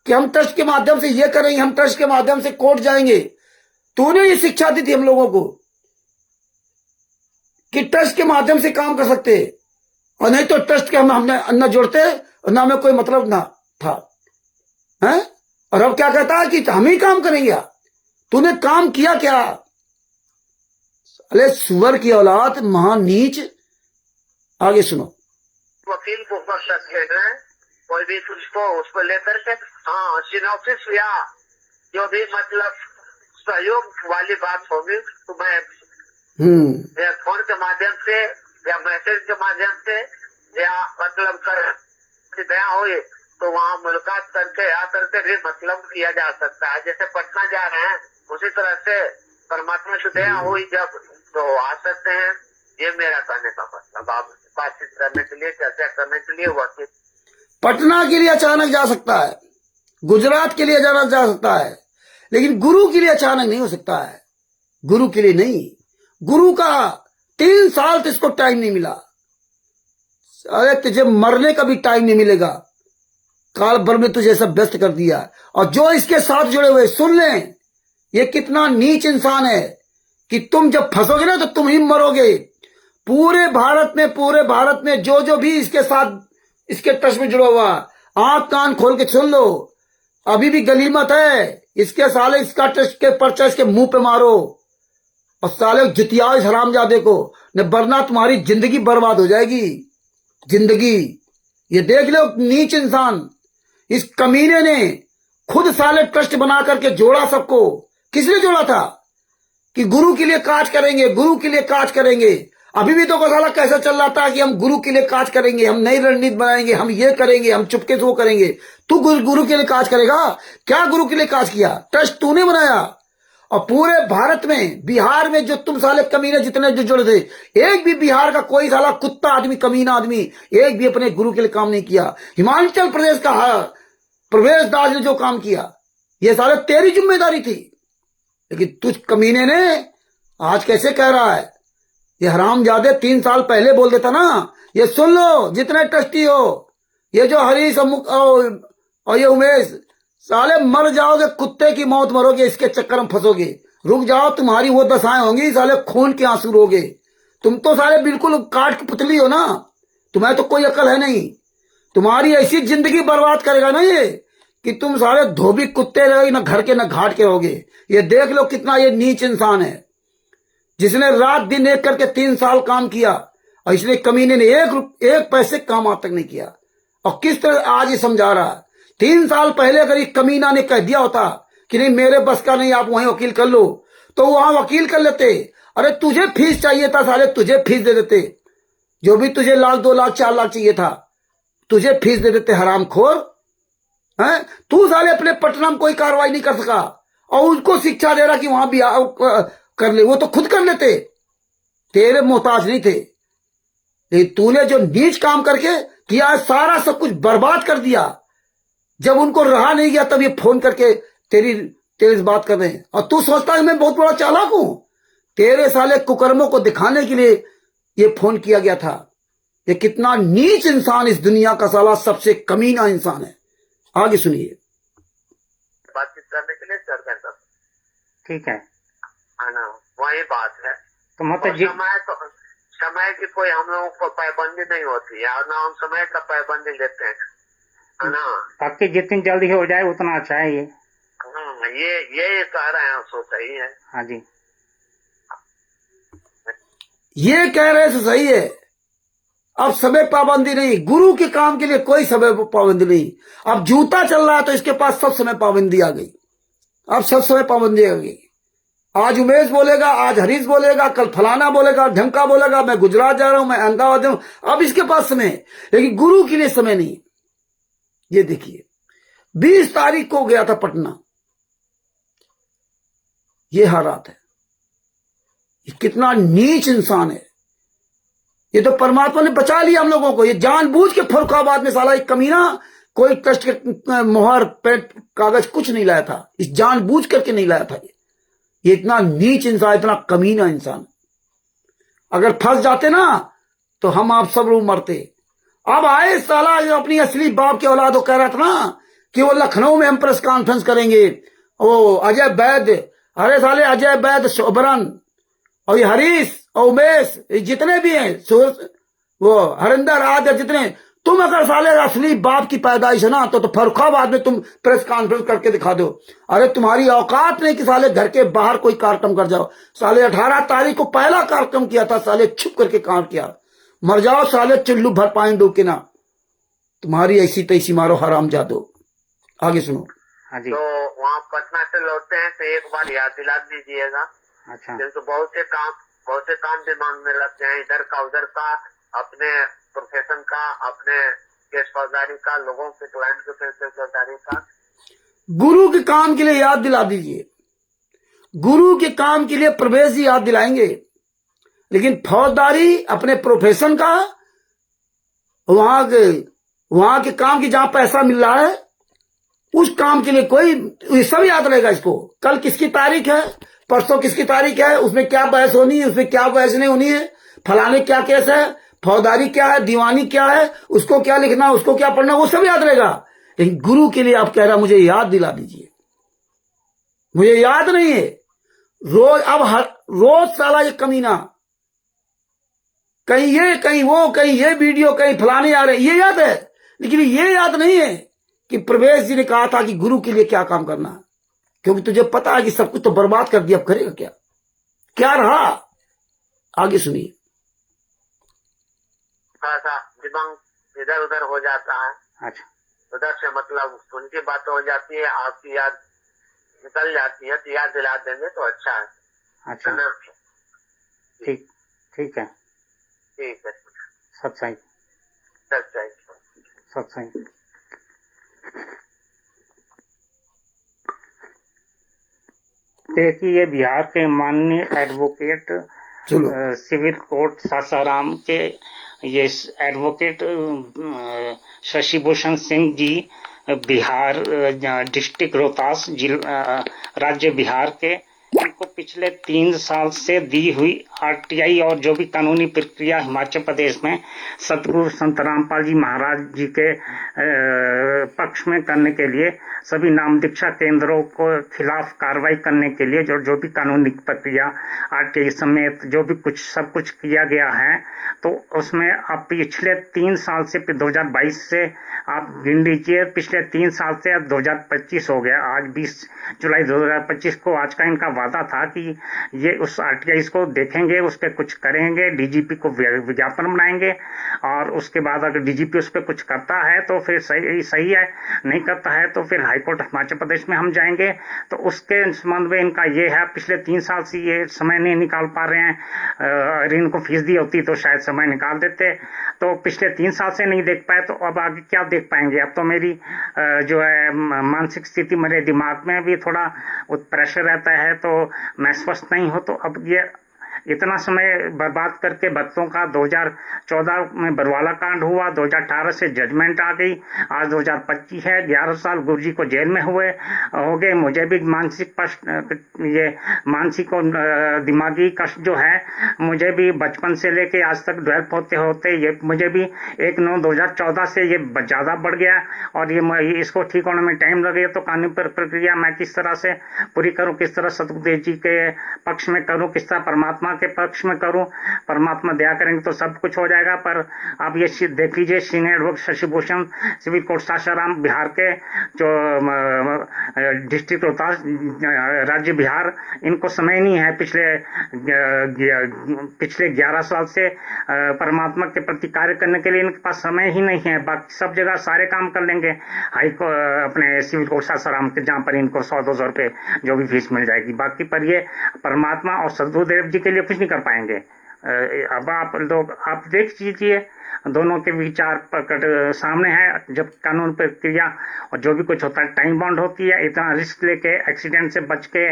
कि हम ट्रस्ट के माध्यम से ये करेंगे, हम ट्रस्ट के माध्यम से कोर्ट जाएंगे। तूने ये शिक्षा दी थी हम लोगों को कि ट्रस्ट के माध्यम से काम कर सकते, और नहीं तो ट्रस्ट के हमने न जोड़ते और न हमें कोई मतलब ना था। हैं? और अब क्या कहता है कि हम ही काम करेंगे? तूने काम किया क्या? अरे सुअर की औलाद, महान नीच। आगे सुनो। वकील को कर सकते हैं, कोई भी उसको लेकर के हाँ सिनॉप्सिस या जो भी मतलब सहयोग वाली बात होगी तो मैं फोन के माध्यम से या मैसेज के माध्यम से या मतलब कर दया हुई तो वहाँ मुलाकात करके या करके भी मतलब किया जा सकता है। जैसे पटना जा रहे हैं उसी तरह से परमात्मा से दया हुई जब तो आ सकते हैं। ये मेरा कहने का मतलब। आप बातचीत करने के लिए, चर्चा करने के लिए वकील पटना के लिए अचानक जा सकता है, गुजरात के लिए अचानक जा सकता है, लेकिन गुरु के लिए अचानक नहीं हो सकता है। गुरु के लिए नहीं। गुरु का 3 साल तो इसको टाइम नहीं मिला। अरे तुझे मरने का भी टाइम नहीं मिलेगा। काल भर में तुझे सब व्यस्त कर दिया। और जो इसके साथ जुड़े हुए सुन लें, ये कितना नीच इंसान है कि तुम जब फंसोगे ना तो तुम ही मरोगे। पूरे भारत में जो जो भी इसके साथ, इसके टच में जुड़ा हुआ, आंख कान खोल के सुन लो। अभी भी गलीमत है। इसके साले इसका टच के पर्चा इसके मुंह पे मारो और साले जुतियाओ इस हरामजादे को, न वरना तुम्हारी जिंदगी बर्बाद हो जाएगी। जिंदगी ये देख लो। नीच इंसान, इस कमीने ने खुद साले ट्रस्ट बना करके जोड़ा सबको। किसने जोड़ा था कि गुरु के लिए काज करेंगे, गुरु के लिए काज करेंगे। अभी भी तो साला कैसा चल रहा था कि हम गुरु के लिए काज करेंगे, हम नई रणनीति बनाएंगे, हम ये करेंगे, हम चुपके से वो करेंगे। तू गुरु के लिए काज करेगा क्या? गुरु के लिए काज किया? ट्रस्ट तूने बनाया। और पूरे भारत में, बिहार में जो तुम साले कमीने जितने जो जुड़े थे, एक भी बिहार का कोई साला कुत्ता आदमी, कमीना आदमी एक भी अपने गुरु के लिए काम नहीं किया। हिमाचल प्रदेश का प्रवेश दास ने जो काम किया, ये साले तेरी जिम्मेदारी थी। लेकिन तुझ कमीने ने आज कैसे कह रहा है? ये हरामजादे 3 साल पहले बोल देता ना। ये सुन लो जितने ट्रस्टी हो, ये जो हरीश और ये उमेश, साले मर जाओगे, कुत्ते की मौत मरोगे, इसके चक्कर में फंसोगे। रुक जाओ, तुम्हारी वो दशाएं होंगी, साले खून के आंसू रोगे। तुम तो साले बिल्कुल काट की पुतली हो ना, तुम्हें तो कोई अकल है नहीं। तुम्हारी ऐसी जिंदगी बर्बाद करेगा ना ये कि तुम सारे धोबी कुत्ते रहोगे, ना घर के ना घाट के रहोगे। ये देख लो कितना ये नीच इंसान है, जिसने रात दिन एक करके 3 साल काम किया, और इसने कमीने ने एक पैसे काम आज तक नहीं किया। और किस तरह आज ये समझा रहा है। 3 साल पहले अगर ये कमीना ने कह दिया होता कि नहीं मेरे बस का नहीं, आप वहीं वकील कर लो, तो वहां वकील कर लेते। अरे तुझे फीस चाहिए था साले, तुझे फीस दे देते। जो भी तुझे 1 लाख 2 लाख 4 लाख चाहिए था, तुझे फीस दे देते। हरामखोर है तू। साले अपने पटना में कोई कार्रवाई नहीं कर सका और उनको शिक्षा दे रहा कि वहां भी कर ले। वो तो खुद कर लेते, तेरे मोहताज नहीं थे। लेकिन तूने जो नीच काम करके किया, सारा सब कुछ बर्बाद कर दिया। जब उनको रहा नहीं गया तब ये फोन करके तेरी बात कर रहे हैं, और तू सोचता है मैं बहुत बड़ा चालाक हूं। तेरे साले कुकर्मों को दिखाने के लिए ये फोन किया गया था। ये कितना नीच इंसान, इस दुनिया का साला सबसे कमीना इंसान है। आगे सुनिए। बातचीत करने के लिए सर ठीक है ना, वही बात है। तो मतलब और समय की कोई हम लोगों को पाबंदी नहीं होती है, और ना हम समय का पाबंदी लेते हैं, है ना। ताकि जितनी जल्दी हो जाए उतना अच्छा है ये। ये कह रहे हैं, सो सही है। हाँ जी, ये कह रहे हैं सही है। अब समय पाबंदी नहीं, गुरु के काम के लिए कोई समय पाबंदी नहीं। अब जूता चल रहा है तो इसके पास सब समय पाबंदी आ गई। अब सब समय पाबंदी आ गई। आज उमेश बोलेगा, आज हरीश बोलेगा, कल फलाना बोलेगा, ढंका बोलेगा, मैं गुजरात जा रहा हूं, मैं अहमदाबाद हूं। अब इसके पास समय है, लेकिन गुरु के लिए समय नहीं। ये देखिए 20 तारीख को गया था पटना, ये हालात है। ये कितना नीच इंसान है। ये तो परमात्मा ने बचा लिया हम लोगों को। ये जानबूझ के फर्रुखाबाद में साला एक कमीना कोई ट्रस्ट के मोहर पेट कागज कुछ नहीं लाया था, इस जानबूझ करके नहीं लाया था। ये इतना नीच इंसान, इतना कमीना इंसान। अगर फंस जाते ना तो हम आप सब लोग मरते। अब आए साला जो अपनी असली बाप के औलाद कह रहा था ना कि वो लखनऊ में हम प्रेस कॉन्फ्रेंस करेंगे, वो अजय वैद्य, अरे साले अजय वैद्य, शोभरन और ये हरीश और उमेश, जितने भी हैं, वो हरिंदर आदि, जितने, तुम अगर साले असली बाप की पैदाइश है ना तो फर्रुखाबाद में तुम प्रेस कॉन्फ्रेंस करके दिखा दो। अरे तुम्हारी औकात नहीं कि साले घर के बाहर कोई कार्यक्रम कर जाओ। साले 18 तारीख को पहला कार्यक्रम किया था, साले छुप करके काम किया। मर जाओ साले, चुल्लू भर पाए डो के ना, तुम्हारी ऐसी तैसी मारो हराम जादो। आगे सुनो। हाँ जी। तो वहाँ पटना से लौटते हैं तो एक बार याद दिला दीजिएगा। अच्छा, तो बहुत से काम दिमाग में लगते हैं, इधर का उधर का, अपने प्रोफेशन का, अपने केस फौजदारी का, लोगों के क्लाइंट के केस फौजदारी का। गुरु के काम के लिए याद दिला दीजिए। गुरु के काम के लिए प्रवेश जी याद दिलाएंगे, लेकिन फौजदारी अपने प्रोफेशन का, वहां के काम की जहां पैसा मिल रहा है उस काम के लिए कोई, ये सब याद रहेगा इसको। कल किसकी तारीख है, परसों किसकी तारीख है, उसमें क्या बहस होनी है, उसमें क्या बहस नहीं होनी है, फलाने क्या केस है, फौजदारी क्या है, दीवानी क्या है, उसको क्या लिखना, उसको क्या पढ़ना, वो सब याद रहेगा। लेकिन गुरु के लिए आप कह रहा मुझे याद दिला दीजिए, मुझे याद नहीं है। रोज साला ये कमीना, कहीं ये कहीं वो, कहीं ये वीडियो, कहीं फलाने आ रहे, ये याद है। लेकिन ये याद नहीं है कि प्रवेश जी ने कहा था कि गुरु के लिए क्या काम करना है, क्योंकि तुझे पता है कि सब कुछ तो बर्बाद कर दिया, अब करेगा क्या, क्या रहा। आगे सुनिए। थोड़ा सा दिमाग इधर उधर हो जाता है। अच्छा, उधर से मतलब उनकी बात हो जाती है, आपकी याद निकल जाती है, तो याद दिला देंगे तो अच्छा है। अच्छा, ठीक, ठीक है, ठीक है, सत्संग, सच्चाई। सत्संग। देखिए, बिहार के माननीय एडवोकेट सिविल कोर्ट सासाराम के ये एडवोकेट शशि भूषण सिंह जी, बिहार डिस्ट्रिक्ट रोहतास राज्य बिहार के, इनको पिछले 3 साल से दी हुई आरटीआई और जो भी कानूनी प्रक्रिया हिमाचल प्रदेश में सतगुरु संत रामपाल जी महाराज जी के पक्ष में करने के लिए, सभी नाम दीक्षा केंद्रों को खिलाफ कार्रवाई करने के लिए जो भी कानूनी प्रक्रिया आरटीआई समेत जो भी कुछ सब कुछ किया गया है, तो उसमें आप पिछले 3 साल से 2022 से आप गिन लीजिए, पिछले 3 साल से अब 2025 हो गया। आज 20 जुलाई 2025 को आज का इनका वादा था कि ये उस आरटीआई को देखेंगे, उस पर कुछ करेंगे, डीजीपी को विज्ञापन बनाएंगे, और उसके बाद अगर डीजीपी उस पर कुछ करता है तो फिर सही है, नहीं करता है तो फिर हाईकोर्ट हिमाचल प्रदेश में हम जाएंगे। तो उसके संबंध में इनका ये है, पिछले 3 साल से ये समय नहीं निकाल पा रहे हैं। अगर इनको फीस दी होती तो शायद समय निकाल देते, तो पिछले 3 साल से नहीं देख पाए, तो अब आगे क्या देख पाएंगे। अब तो मेरी जो है मानसिक स्थिति, मेरे दिमाग में भी थोड़ा प्रेशर रहता है, तो मैं स्वस्थ नहीं हूं, तो अब ये इतना समय बर्बाद करके बच्चों का 2014 में बरवाला कांड हुआ, 2018 से जजमेंट आ गई, आज 2025 है, 11 साल गुरुजी को जेल में हो गए। मुझे भी मानसिक ये मानसिक और दिमागी कष्ट जो है, मुझे भी बचपन से लेके आज तक डेवलप होते होते ये मुझे भी 1/9/2014 से ये ज्यादा बढ़ गया, और ये इसको ठीक होने में टाइम लगेगा। तो कानूनी प्रक्रिया मैं किस तरह से पूरी करूं, किस तरह सतगुरुदेव जी के पक्ष में करूं, किस तरह परमात्मा के पक्ष में करूं। परमात्मा दया करेंगे तो सब कुछ हो जाएगा। पर आप ये देख लीजिए, senior advocate Shashi Bhushan civil court Sasaram Bihar के जो डिस्ट्रिक्ट रोहतास राज्य बिहार, इनको समय नहीं है पिछले 11 साल से परमात्मा के प्रति कार्य करने के लिए इनके पास समय ही नहीं है। बाकी सब जगह सारे काम कर लेंगे अपने सिविल कोर्ट सासाराम के, जहाँ पर इनको 100-200 रुपए जो भी फीस मिल जाएगी। बाकी पर ये परमात्मा और सदगुरुदेव जी के लिए कुछ नहीं कर पाएंगे। अब आप देख लीजिए, दोनों के विचार प्रकट सामने है। जब कानून प्रक्रिया और जो भी कुछ होता है टाइम बाउंड होती है, इतना रिस्क लेके एक्सीडेंट से बच के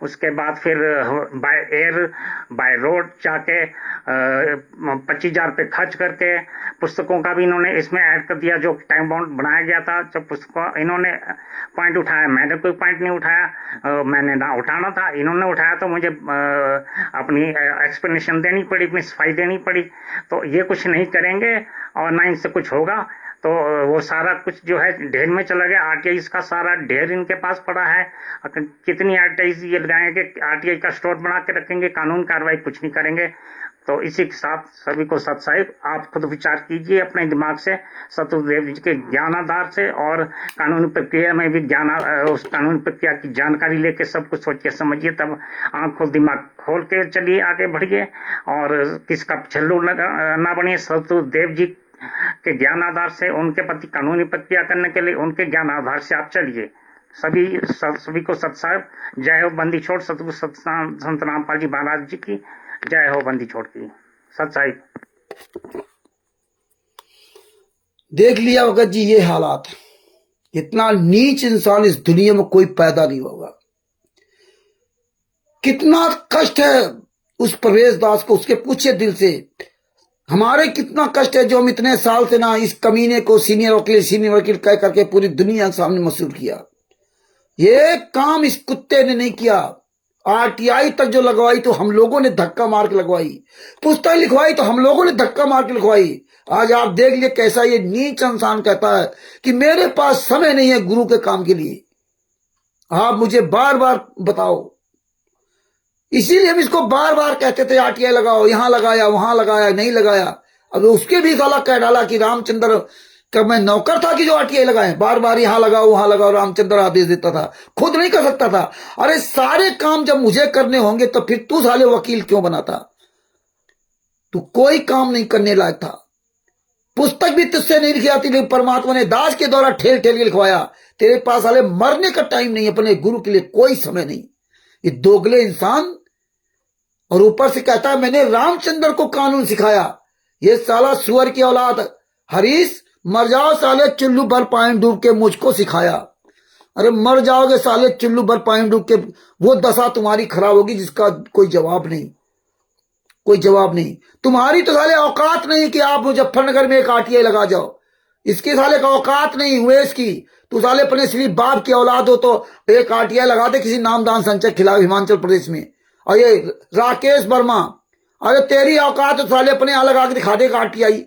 उसके बाद फिर बाय एयर बाय रोड जाके 25,000 रुपये खर्च करके, पुस्तकों का भी इन्होंने इसमें ऐड कर दिया जो टाइम बाउंड बनाया गया था। जब पुस्तकों इन्होंने पॉइंट उठाया, मैंने कोई पॉइंट नहीं उठाया, मैंने ना उठाना था, इन्होंने उठाया तो मुझे अपनी एक्सप्लेनेशन देनी पड़ी, अपनी सफाई देनी पड़ी। तो ये कुछ नहीं करेंगे और ना इनसे कुछ होगा, तो वो सारा कुछ जो है ढेर में चला गया। आरटीआई का सारा ढेर इनके पास पड़ा है। कितनी आरटीआई ये लगाएंगे, आरटीआई का स्टोर बना के रखेंगे, कानून कार्रवाई कुछ नहीं करेंगे। तो इसी के साथ सभी को सत साहिब, आप खुद विचार कीजिए अपने दिमाग से, सतगुरुदेव जी के ज्ञान आधार से, और कानूनी प्रक्रिया में भी उस कानूनी प्रक्रिया की जानकारी लेके सब कुछ सोचिए समझिए, तब आंख खोल दिमाग खोल के चलिए, आगे बढ़िए और किसका छल्लू ना बनिए। सतगुरुदेव जी के ज्ञान आधार से, उनके प्रति कानूनी प्रक्रिया करने के लिए उनके ज्ञान आधार से आप चलिए। सभी को सत साहिब। जय हो बंदी छोड़ सतगुरु संत रामपाल जी महाराज जी की जय हो, बंदी छोड़ की सत साहिब। देख लिया भगत जी ये हालात, इतना नीच इंसान इस दुनिया में कोई पैदा नहीं होगा। कितना कष्ट है उस प्रवेश दास को, उसके पूछे दिल से। हमारे कितना कष्ट है जो हम इतने साल से ना इस कमीने को सीनियर वकील कह करके पूरी दुनिया के सामने मशहूर किया। ये काम इस कुत्ते ने नहीं किया। आरटीआई तक जो लगवाई तो हम लोगों ने धक्का मार के लगवाई, पुस्तक लिखवाई तो हम लोगों ने धक्का मार के लिखवाई। आज आप देख लिए कैसा ये नीच इंसान कहता है कि मेरे पास समय नहीं है गुरु के काम के लिए। आप मुझे बार बार बताओ, इसीलिए हम इसको बार बार कहते थे आरटीआई लगाओ, यहां लगाया वहां लगाया, नहीं लगाया। अब उसके भी गला कह डाला कि रामचंद्र का मैं नौकर था कि जो आरटीआई लगाए, बार बार यहां लगाओ वहां लगाओ, रामचंद्र आदेश देता था, खुद नहीं कर सकता था। अरे सारे काम जब मुझे करने होंगे तो फिर तू साले वकील क्यों बनाता? तू कोई काम नहीं करने लायक था। पुस्तक भी तुझसे नहीं लिखी आती, लेकिन परमात्मा ने दास के द्वारा ठेल ठेल के लिखवाया। तेरे पास साले मरने का टाइम नहीं, अपने गुरु के लिए कोई समय नहीं। ये दोगले इंसान, और ऊपर से कहता है मैंने रामचंद्र को कानून सिखाया। ये साला सुअर की औलाद हरीश, मर जाओ साले चुल्लू भर पानी डूब के, मुझको सिखाया। अरे मर जाओगे साले चुल्लू भर पानी डूब के, वो दशा तुम्हारी खराब होगी जिसका कोई जवाब नहीं, कोई जवाब नहीं। तुम्हारी तो साले औकात नहीं कि आप मुजफ्फरनगर में एक आरटीआई लगा जाओ, इसके साले का औकात नहीं हुए इसकी। तू साले अपने सिर्फ बाप की औलाद हो तो एक आरटीआई लगा दे किसी नामदान संचय के खिलाफ हिमाचल प्रदेश में। और ये राकेश वर्मा, अरे तेरी औकात तो साले अपने यहां लगा के दिखा दे आरटीआई।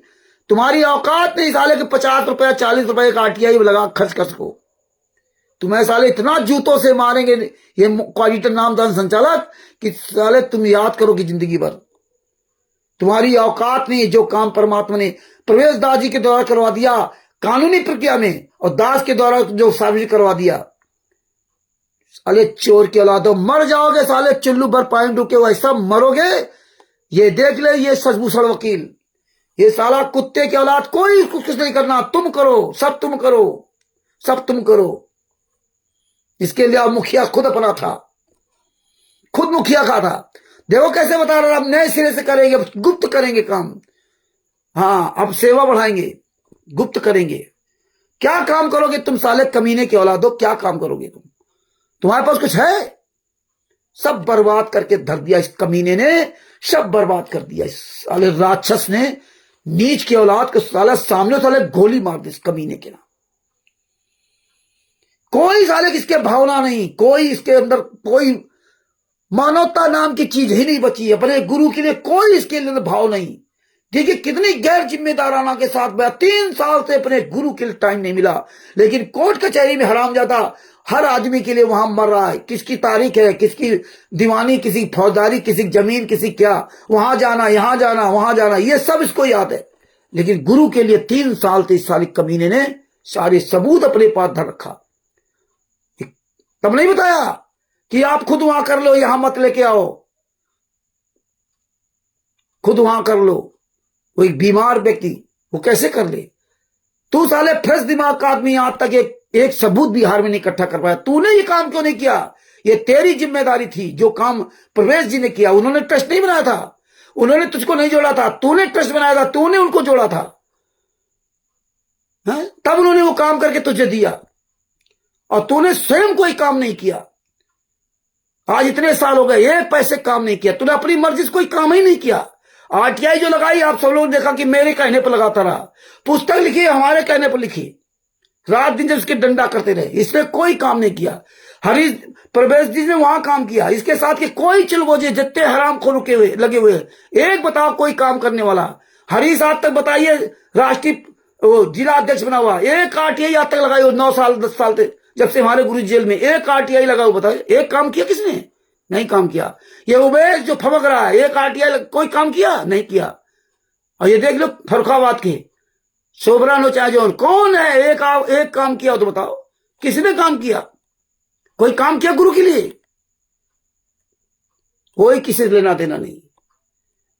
तुम्हारी औकात नहीं साले के 50 रुपया 40 रुपए का आरटीआई लगा खर्च कर सको। तुम्हें साले इतना जूतों से मारेंगे ये ऑडिटर नामदान संचालक कि साले तुम याद करोगे जिंदगी भर। तुम्हारी औकात नहीं। जो काम परमात्मा ने प्रवेश दास जी के द्वारा करवा दिया कानूनी प्रक्रिया में, और दास के द्वारा जो सार्वजनिक करवा दिया, साले चोर के औलादो, मर जाओगे साले चुल्लू भर पानी डूब के, वैसा मरोगे। ये देख ले, ये सचभूषण वकील, ये साला कुत्ते के औलाद, कोई कुछ नहीं करना, तुम करो, सब तुम करो, सब तुम करो। इसके लिए अब मुखिया खुद अपना था, खुद मुखिया का था। देखो कैसे बता रहा, अब नए सिरे से करेंगे, गुप्त करेंगे काम। हाँ, अब सेवा बढ़ाएंगे, गुप्त करेंगे। क्या काम करोगे तुम साले कमीने के औलादो, क्या काम करोगे तुम? तुम्हारे पास कुछ है? सब बर्बाद करके धर दिया इस कमीने ने, सब बर्बाद कर दिया इस साले राक्षस ने। नीच की औलाद को साला सामने साले गोली मार दी इस कमीने के नाम। कोई साले किसके भावना नहीं, कोई इसके अंदर कोई मानवता नाम की चीज ही नहीं बची है। अपने गुरु के लिए कोई इसके अंदर भाव नहीं। देखिए कितनी गैर जिम्मेदाराना के साथ मैं 3 साल से अपने गुरु के लिए टाइम नहीं मिला, लेकिन कोर्ट कचहरी में हरामजादा हर आदमी के लिए वहां मर रहा है। किसकी तारीख है, किसकी दीवानी, किसी फौजदारी, किसी जमीन, किसी क्या, वहां जाना, यहां जाना, वहां जाना, ये सब इसको याद है। लेकिन गुरु के लिए 3 साल से इस साली कमीने ने सारे सबूत अपने पास धर रखा। तब नहीं बताया कि आप खुद वहां कर लो, यहां मत लेके आओ, खुद वहां कर लो। वो एक बीमार व्यक्ति वो कैसे कर ले? तू साले फ्रेश दिमाग का आदमी, आज तक एक सबूत बिहार में नहीं इकट्ठा कर पाया। तूने ये काम क्यों नहीं किया? ये तेरी जिम्मेदारी थी। जो काम प्रवेश जी ने किया, उन्होंने ट्रस्ट नहीं बनाया था, उन्होंने तुझको नहीं जोड़ा था, तूने ट्रस्ट बनाया था, तूने उनको जोड़ा था। तब उन्होंने वो काम करके तुझे दिया और तूने स्वयं कोई काम नहीं किया। आज इतने साल हो गए, एक पैसे काम नहीं किया तूने, अपनी मर्जी से कोई काम ही नहीं किया। आरटीआई जो लगाई, आप सब लोग देखा कि मेरे कहने पर लगाता रहा। पुस्तक लिखी, हमारे कहने पर लिखी, रात दिन जब उसके डंडा करते रहे। इसने कोई काम नहीं किया। हरीश प्रवेश जी ने वहां काम किया। इसके साथ के कोई चिलगोजे जितने हराम खो रुके हुए लगे हुए, एक बताओ कोई काम करने वाला। हरीश आज तक बताइए राष्ट्रीय जिला अध्यक्ष बना हुआ, एक आरटीआई आज तक लगाई हो 9 साल 10 साल से, जब से हमारे गुरु जेल में, एक आरटीआई लगा हुआ, बताइए एक काम किया किसने? नहीं काम किया। ये उमेश जो फमक रहा है, एक आरटीआई कोई काम किया? नहीं किया। और ये देख लो फरुखाबाद के सोबरानो चाजोन कौन है, एक काम किया तो बताओ, किसने काम किया? कोई काम किया गुरु के लिए? कोई किसी से लेना देना नहीं।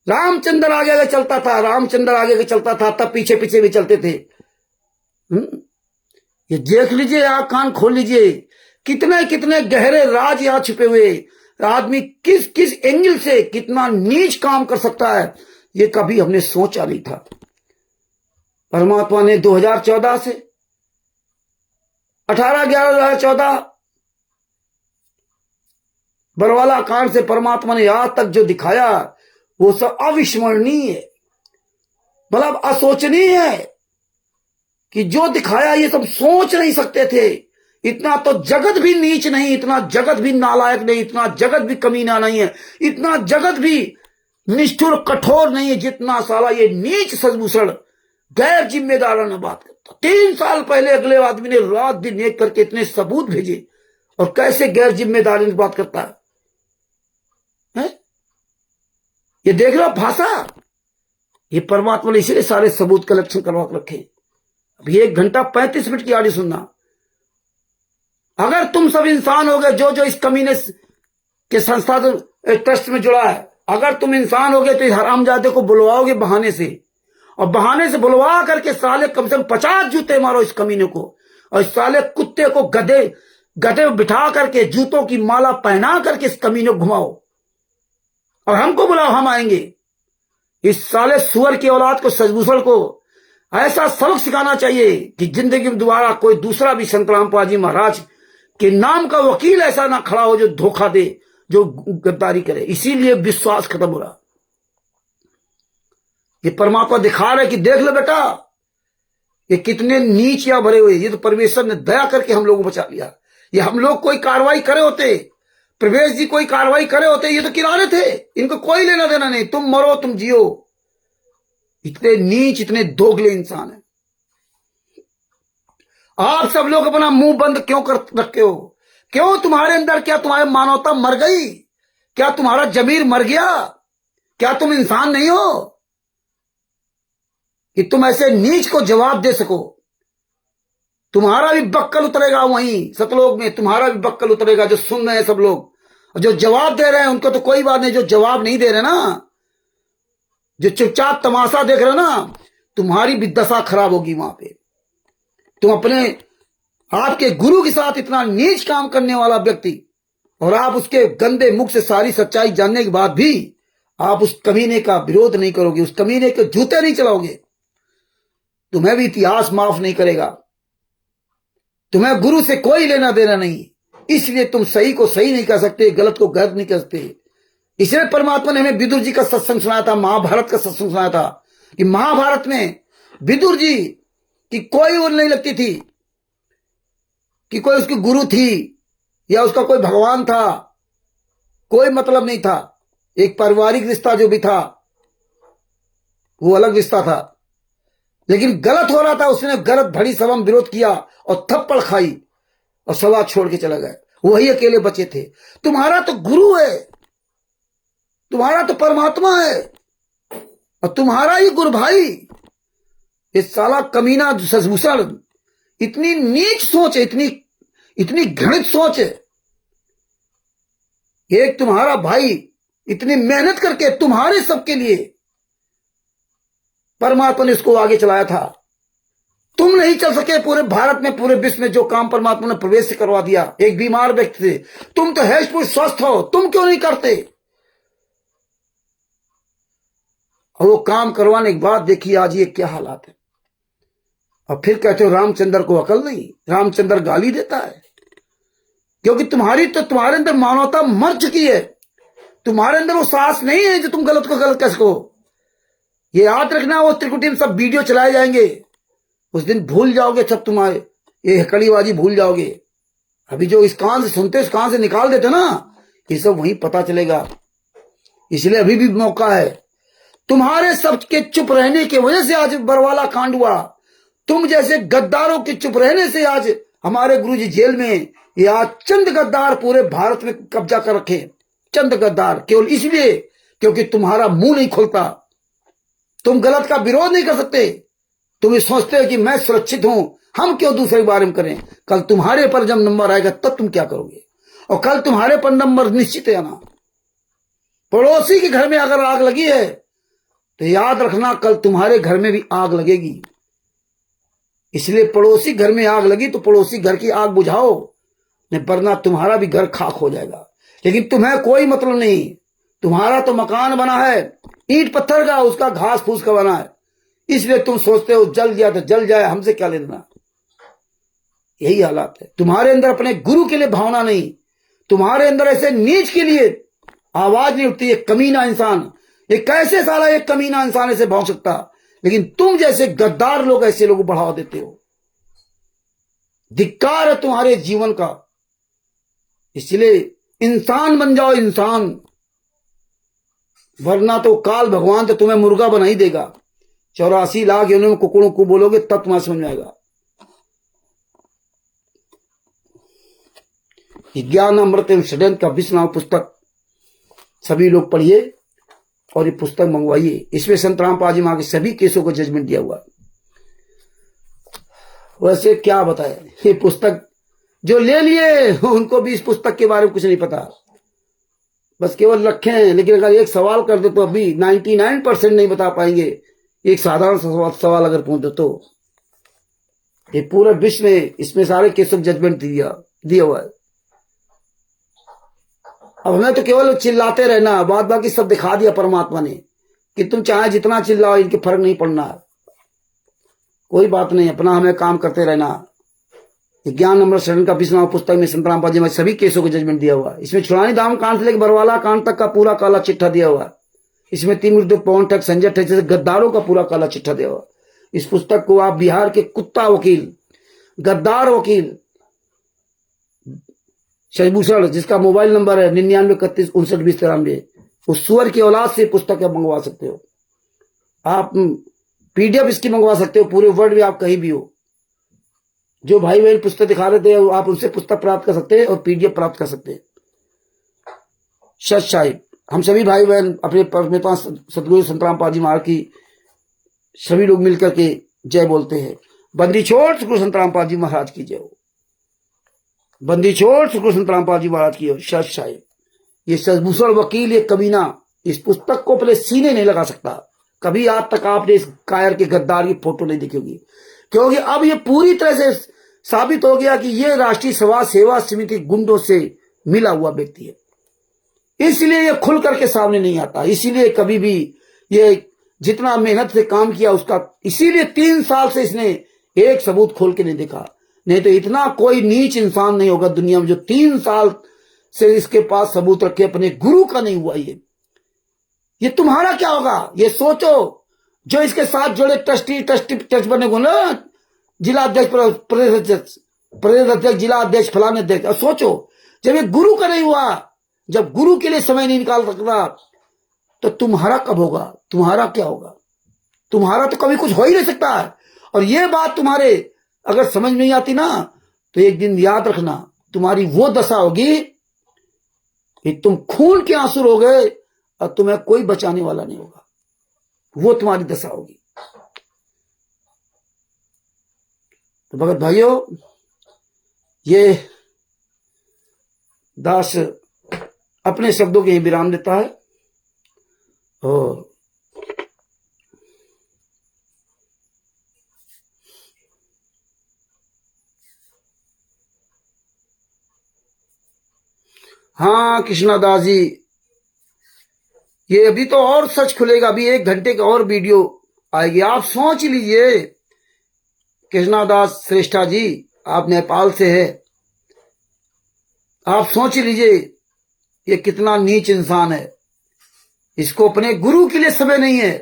रामचंद्र आगे आगे चलता था, रामचंद्र आगे आगे चलता था, तब पीछे पीछे भी चलते थे। ये देख लीजिए, आंख कान खोल लीजिए, कितने कितने गहरे राज यहां छुपे हुए। आदमी किस किस एंगल से कितना नीच काम कर सकता है, ये कभी हमने सोचा नहीं था। परमात्मा ने 2014 से 18/11/2014 बरवाला कांड से परमात्मा ने आज तक जो दिखाया, वो सब अविस्मरणीय है, मतलब असोचनीय है। कि जो दिखाया ये सब सोच नहीं सकते थे। इतना तो जगत भी नीच नहीं, इतना जगत भी नालायक नहीं, इतना जगत भी कमीना नहीं है, इतना जगत भी निष्ठुर कठोर नहीं है, जितना साला ये नीच सजभूषण गैर जिम्मेदाराना बात करता। 3 साल पहले अगले आदमी ने रात दिन एक करके इतने सबूत भेजे, और कैसे गैर जिम्मेदारी बात करता है? ये देख लो भाषा, ये परमात्मा ने इसीलिए सारे सबूत कलेक्शन करवा रखे। अभी 1 घंटा 35 मिनट की ऑडियो सुनना। अगर तुम सब इंसान हो गए, जो इस कमीने के संस्था ट्रस्ट में जुड़ा है, अगर तुम इंसान हो गए तो इस हरामजादे को बुलवाओगे बहाने से, और बहाने से बुलवा करके साले कम से कम 50 जूते मारो इस कमीने को, और इस साले कुत्ते को गधे बिठा करके जूतों की माला पहना करके इस कमीने को घुमाओ, और हमको बुलाओ, हम आएंगे। इस साले सुअर की औलाद को, सजभूषण को ऐसा सबक सिखाना चाहिए कि जिंदगी में दोबारा कोई दूसरा भी संतराम पाजी महाराज के नाम का वकील ऐसा ना खड़ा हो जो धोखा दे, जो गद्दारी करे। इसीलिए विश्वास खत्म हो रहा। ये परमात्मा दिखा रहा है कि देख लो बेटा, ये कितने नीच या भरे हुए। ये तो परमेश्वर ने दया करके हम लोगों को बचा लिया। ये हम लोग कोई कार्रवाई करे होते, प्रवेश जी कोई कार्रवाई करे होते, ये तो किनारे थे, इनको कोई लेना देना नहीं। तुम मरो तुम जियो। इतने नीच, इतने दोगले इंसान है। आप सब लोग अपना मुंह बंद क्यों कर रखे हो? क्यों? तुम्हारे अंदर क्या तुम्हारी मानवता मर गई? क्या तुम्हारा जमीर मर गया? क्या तुम इंसान नहीं हो कि तुम ऐसे नीच को जवाब दे सको? तुम्हारा भी बक्कल उतरेगा वहीं सतलोक में, तुम्हारा भी बक्कल उतरेगा। जो सुन रहे हैं सब लोग, और जो जवाब दे रहे हैं उनको तो कोई बात नहीं, जो जवाब नहीं दे रहे ना, जो चुपचाप तमाशा देख रहे हो ना, तुम्हारी भी दशा खराब होगी वहां पे। तुम अपने आपके गुरु के साथ इतना नीच काम करने वाला व्यक्ति, और आप उसके गंदे मुख से सारी सच्चाई जानने के बाद भी आप उस कमीने का विरोध नहीं करोगे, उस कमीने के जूते नहीं चलाओगे, तुम्हें भी इतिहास माफ नहीं करेगा। तुम्हें गुरु से कोई लेना देना नहीं। इसलिए तुम सही को सही नहीं कह सकते, गलत को गलत नहीं कह सकते। इसलिए परमात्मा ने हमें विदुर जी का सत्संग सुनाया था, महाभारत का सत्संग सुनाया था कि महाभारत में विदुर जी की कोई और नहीं लगती थी कि कोई उसकी गुरु थी या उसका कोई भगवान था, कोई मतलब नहीं था। एक पारिवारिक रिश्ता जो भी था वो अलग रिश्ता था, लेकिन गलत हो रहा था, उसने गलत भड़ी सभा में विरोध किया और थप्पड़ खाई और सभा छोड़ के चला गया। वही अकेले बचे थे। तुम्हारा तो गुरु है, तुम्हारा तो परमात्मा है और तुम्हारा ही गुरु भाई ये साला कमीना सजभूषण, इतनी नीच सोच है, इतनी घृणित सोच है। एक तुम्हारा भाई इतनी मेहनत करके तुम्हारे सबके लिए परमात्मा ने इसको आगे चलाया था। तुम नहीं चल सके पूरे भारत में, पूरे विश्व में जो काम परमात्मा ने प्रवेश से करवा दिया एक बीमार व्यक्ति से। तुम तो हैशपुर स्वस्थ हो, तुम क्यों नहीं करते? और वो काम करवाने के बाद देखिए आज ये क्या हालात है। और फिर कहते हो रामचंद्र को अकल नहीं, रामचंद्र गाली देता है क्योंकि तुम्हारे अंदर मानवता मर चुकी है। तुम्हारे अंदर वो साहस नहीं है जो तुम गलत को गलत कह सको। ये याद रखना, वो त्रिकुटी में सब वीडियो चलाए जाएंगे, उस दिन भूल जाओगे सब, तुम्हारे ये हकड़ीबाजी भूल जाओगे। अभी जो इस कान से सुनते इस कान से निकाल देते ना, ये सब वहीं पता चलेगा। इसलिए अभी भी मौका है। तुम्हारे सबके चुप रहने की वजह से आज बरवाला कांड हुआ। तुम जैसे गद्दारों के चुप रहने से आज हमारे गुरुजी जेल में। ये आज चंद गद्दार पूरे भारत में कब्जा कर रखे, चंद गद्दार, केवल इसलिए क्योंकि तुम्हारा मुंह नहीं खुलता। तुम गलत का विरोध नहीं कर सकते। तुम ये सोचते हो कि मैं सुरक्षित हूं, हम क्यों दूसरे के बारे में करें। कल तुम्हारे पर जब नंबर आएगा तब तुम क्या करोगे? और कल तुम्हारे पर नंबर निश्चित है ना। पड़ोसी के घर में अगर आग लगी है तो याद रखना कल तुम्हारे घर में भी आग लगेगी। इसलिए पड़ोसी घर में आग लगी तो पड़ोसी घर की आग बुझाओ, नहीं वरना तुम्हारा भी घर खाक हो जाएगा। लेकिन तुम्हें कोई मतलब नहीं। तुम्हारा तो मकान बना है ईंट पत्थर का, उसका घास फूस का बना है। इसलिए तुम सोचते हो जल गया तो जल जाए, हमसे क्या लेना। यही हालात है। तुम्हारे अंदर अपने गुरु के लिए भावना नहीं, तुम्हारे अंदर ऐसे नीच के लिए आवाज नहीं उठती। एक कमीना इंसान, ये कैसे साला एक कमीना इंसान ऐसे भाव सकता? लेकिन तुम जैसे गद्दार लोग ऐसे लोगों को बढ़ावा देते हो। धिक्कार है तुम्हारे जीवन का। इसलिए इंसान बन जाओ, इंसान, वरना तो काल भगवान तो तुम्हें मुर्गा बना ही देगा। 84 लाख योनियों में कुकुरों को बोलोगे तब तुम्हारा समझ में आएगा। ज्ञान अमृत एवं षड्यंत्र का विश्व पुस्तक सभी लोग पढ़िए और ये पुस्तक मंगवाइए। इसमें संत रामपाल जी महाराज के सभी केसों को जजमेंट दिया हुआ। वैसे क्या बताए, ये पुस्तक जो ले लिए उनको भी इस पुस्तक के बारे में कुछ नहीं पता, बस केवल रखे हैं। लेकिन अगर एक सवाल कर दे तो अभी 99% नहीं बता पाएंगे। एक साधारण सवाल अगर पूछ दो तो ये पूरे विश्व में इसमें सारे केसों को जजमेंट दिया हुआ है। अब हमें तो केवल चिल्लाते रहना, बाद बाकी सब दिखा दिया परमात्मा ने कि तुम चाहे जितना चिल्लाओ इनके फर्क नहीं पड़ना। कोई बात नहीं, अपना हमें काम करते रहना। ज्ञान अमृत शरण का विश्व पुस्तक में संत रामपाल जी में सभी केसों को जजमेंट दिया हुआ। इसमें छुड़ानी दाम कांड से लेकर बरवाला कांड तक का पूरा काला चिट्ठा दिया हुआ। इसमें तिमिर पवन ठग संजय ठग जैसे गद्दारों का पूरा काला चिट्ठा दिया हुआ। इस पुस्तक को आप बिहार के कुत्ता वकील, गद्दार वकील शशिभूषण, जिसका मोबाइल नंबर है 9931592093, उस सुअर की औलाद से पुस्तक मंगवा सकते हो आप। PDF इसकी मंगवा सकते हो पूरे वर्ल्ड में, आप कहीं भी हो। जो भाई बहन पुस्तक दिखा रहे थे आप उनसे पुस्तक प्राप्त कर सकते हैं और PDF प्राप्त कर सकते हैं। सच साहिब, हम सभी भाई बहन अपने पास सतगुरु संत रामपाल जी महाराज की सभी लोग मिलकर के जय बोलते हैं। बंदी छोड़ सतगुरु संत रामपाल जी महाराज की जय हो। बंदी छोड़ सतगुरु संत रामपाल जी महाराज की हो। सच साहिब, ये शशिभूषण वकील, ये कमीना इस पुस्तक को अपने सीने नहीं लगा सकता। कभी आज तक आपने इस कायर के गद्दार की फोटो नहीं देखी होगी, क्योंकि अब ये पूरी तरह से साबित हो गया कि ये राष्ट्रीय समाज सेवा समिति गुंडों से मिला हुआ व्यक्ति है। इसलिए ये खुल करके सामने नहीं आता। इसीलिए कभी भी ये जितना मेहनत से काम किया उसका, इसीलिए 3 साल से इसने एक सबूत खोल के नहीं देखा। नहीं तो इतना कोई नीच इंसान नहीं होगा दुनिया में जो 3 साल से इसके पास सबूत रखे अपने गुरु का नहीं हुआ। ये तुम्हारा क्या होगा ये सोचो। जो इसके साथ जुड़े ट्रस्ट बने को ना, जिला अध्यक्ष, प्रदेश अध्यक्ष, जिला अध्यक्ष, फलाने अध्यक्ष, और सोचो जब ये गुरु का नहीं हुआ, जब गुरु के लिए समय नहीं निकाल सकता, तो तुम्हारा कब होगा? तुम्हारा क्या होगा? तुम्हारा तो कभी कुछ हो ही नहीं सकता है। और ये बात तुम्हारे अगर समझ में नहीं आती ना, तो एक दिन याद रखना, तुम्हारी वो दशा होगी कि तुम खून के आंसू रोगे और तुम्हें कोई बचाने वाला नहीं होगा। वो तुम्हारी दशा होगी। तो भगत भाइयों, ये दास अपने शब्दों के ही विराम देता है। और हाँ कृष्णादास जी, ये अभी तो और सच खुलेगा, अभी 1 घंटे का और वीडियो आएगी। आप सोच लीजिए कृष्णादास श्रेष्ठा जी, आप नेपाल से है, आप सोच लीजिए ये कितना नीच इंसान है। इसको अपने गुरु के लिए समय नहीं है,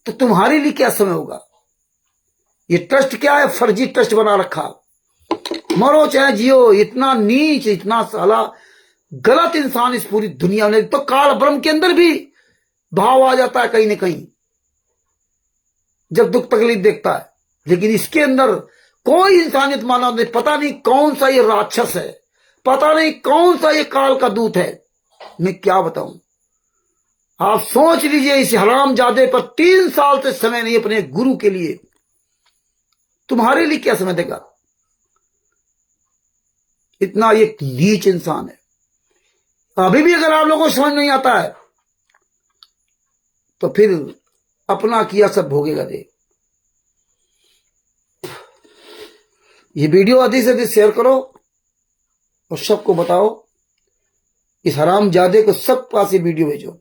तो तुम्हारे लिए क्या समय होगा? ये ट्रस्ट क्या है? फर्जी ट्रस्ट बना रखा। मरो चाहे जियो, इतना नीच, इतना साला गलत इंसान इस पूरी दुनिया में। तो काल ब्रह्म के अंदर भी भाव आ जाता है कहीं ना कहीं जब दुख तकलीफ देखता है, लेकिन इसके अंदर कोई इंसानियत मानव नहीं। पता नहीं कौन सा ये राक्षस है, पता नहीं कौन सा ये काल का दूत है। मैं क्या बताऊं? आप सोच लीजिए, इस हरामजादे पर 3 साल से समय नहीं अपने गुरु के लिए, तुम्हारे लिए क्या समय देगा? इतना ये नीच इंसान है। अभी भी अगर आप लोगों को समझ नहीं आता है, तो फिर अपना किया सब भोगेगा। दे ये वीडियो अधिक से अधिक शेयर करो और सबको बताओ। इस हरामजादे को सब पास ये वीडियो भेजो।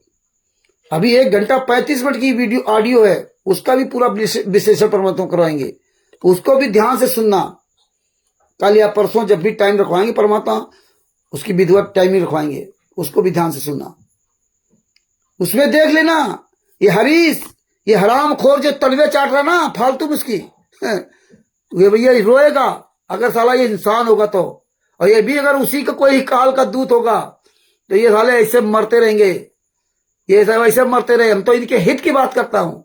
अभी 1 घंटा 35 मिनट की वीडियो ऑडियो है, उसका भी पूरा विश्लेषण परमात्मा करवाएंगे, उसको भी ध्यान से सुनना। कल या परसों जब भी टाइम रखवाएंगे परमात्मा, उसकी विधिवत टाइमिंग रखवाएंगे, उसको भी ध्यान से सुनना। उसमें देख लेना ये हरीश, ये हराम खोर जो तलवे चाट रहा ना फालतू में, उसकी ये भैया रोएगा अगर साला ये इंसान होगा तो। और ये भी अगर उसी का कोई काल का दूत होगा तो ये साले ऐसे मरते रहेंगे, ये सब ऐसे मरते रहे। हम तो इनके हित की बात करता हूं,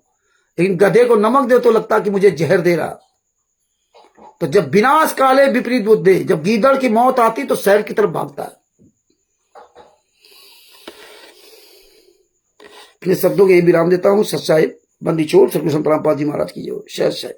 लेकिन गधे को नमक दे तो लगता कि मुझे जहर दे रहा। तो जब विनाश काले विपरीत बुद्धि, जब गीदड़ की मौत आती तो शहर की तरफ भागता है। अपने शब्दों के विराम देता हूं। सच्चाई बंदी छोड़ सतगुरु संत रामपाल जी महाराज की जय।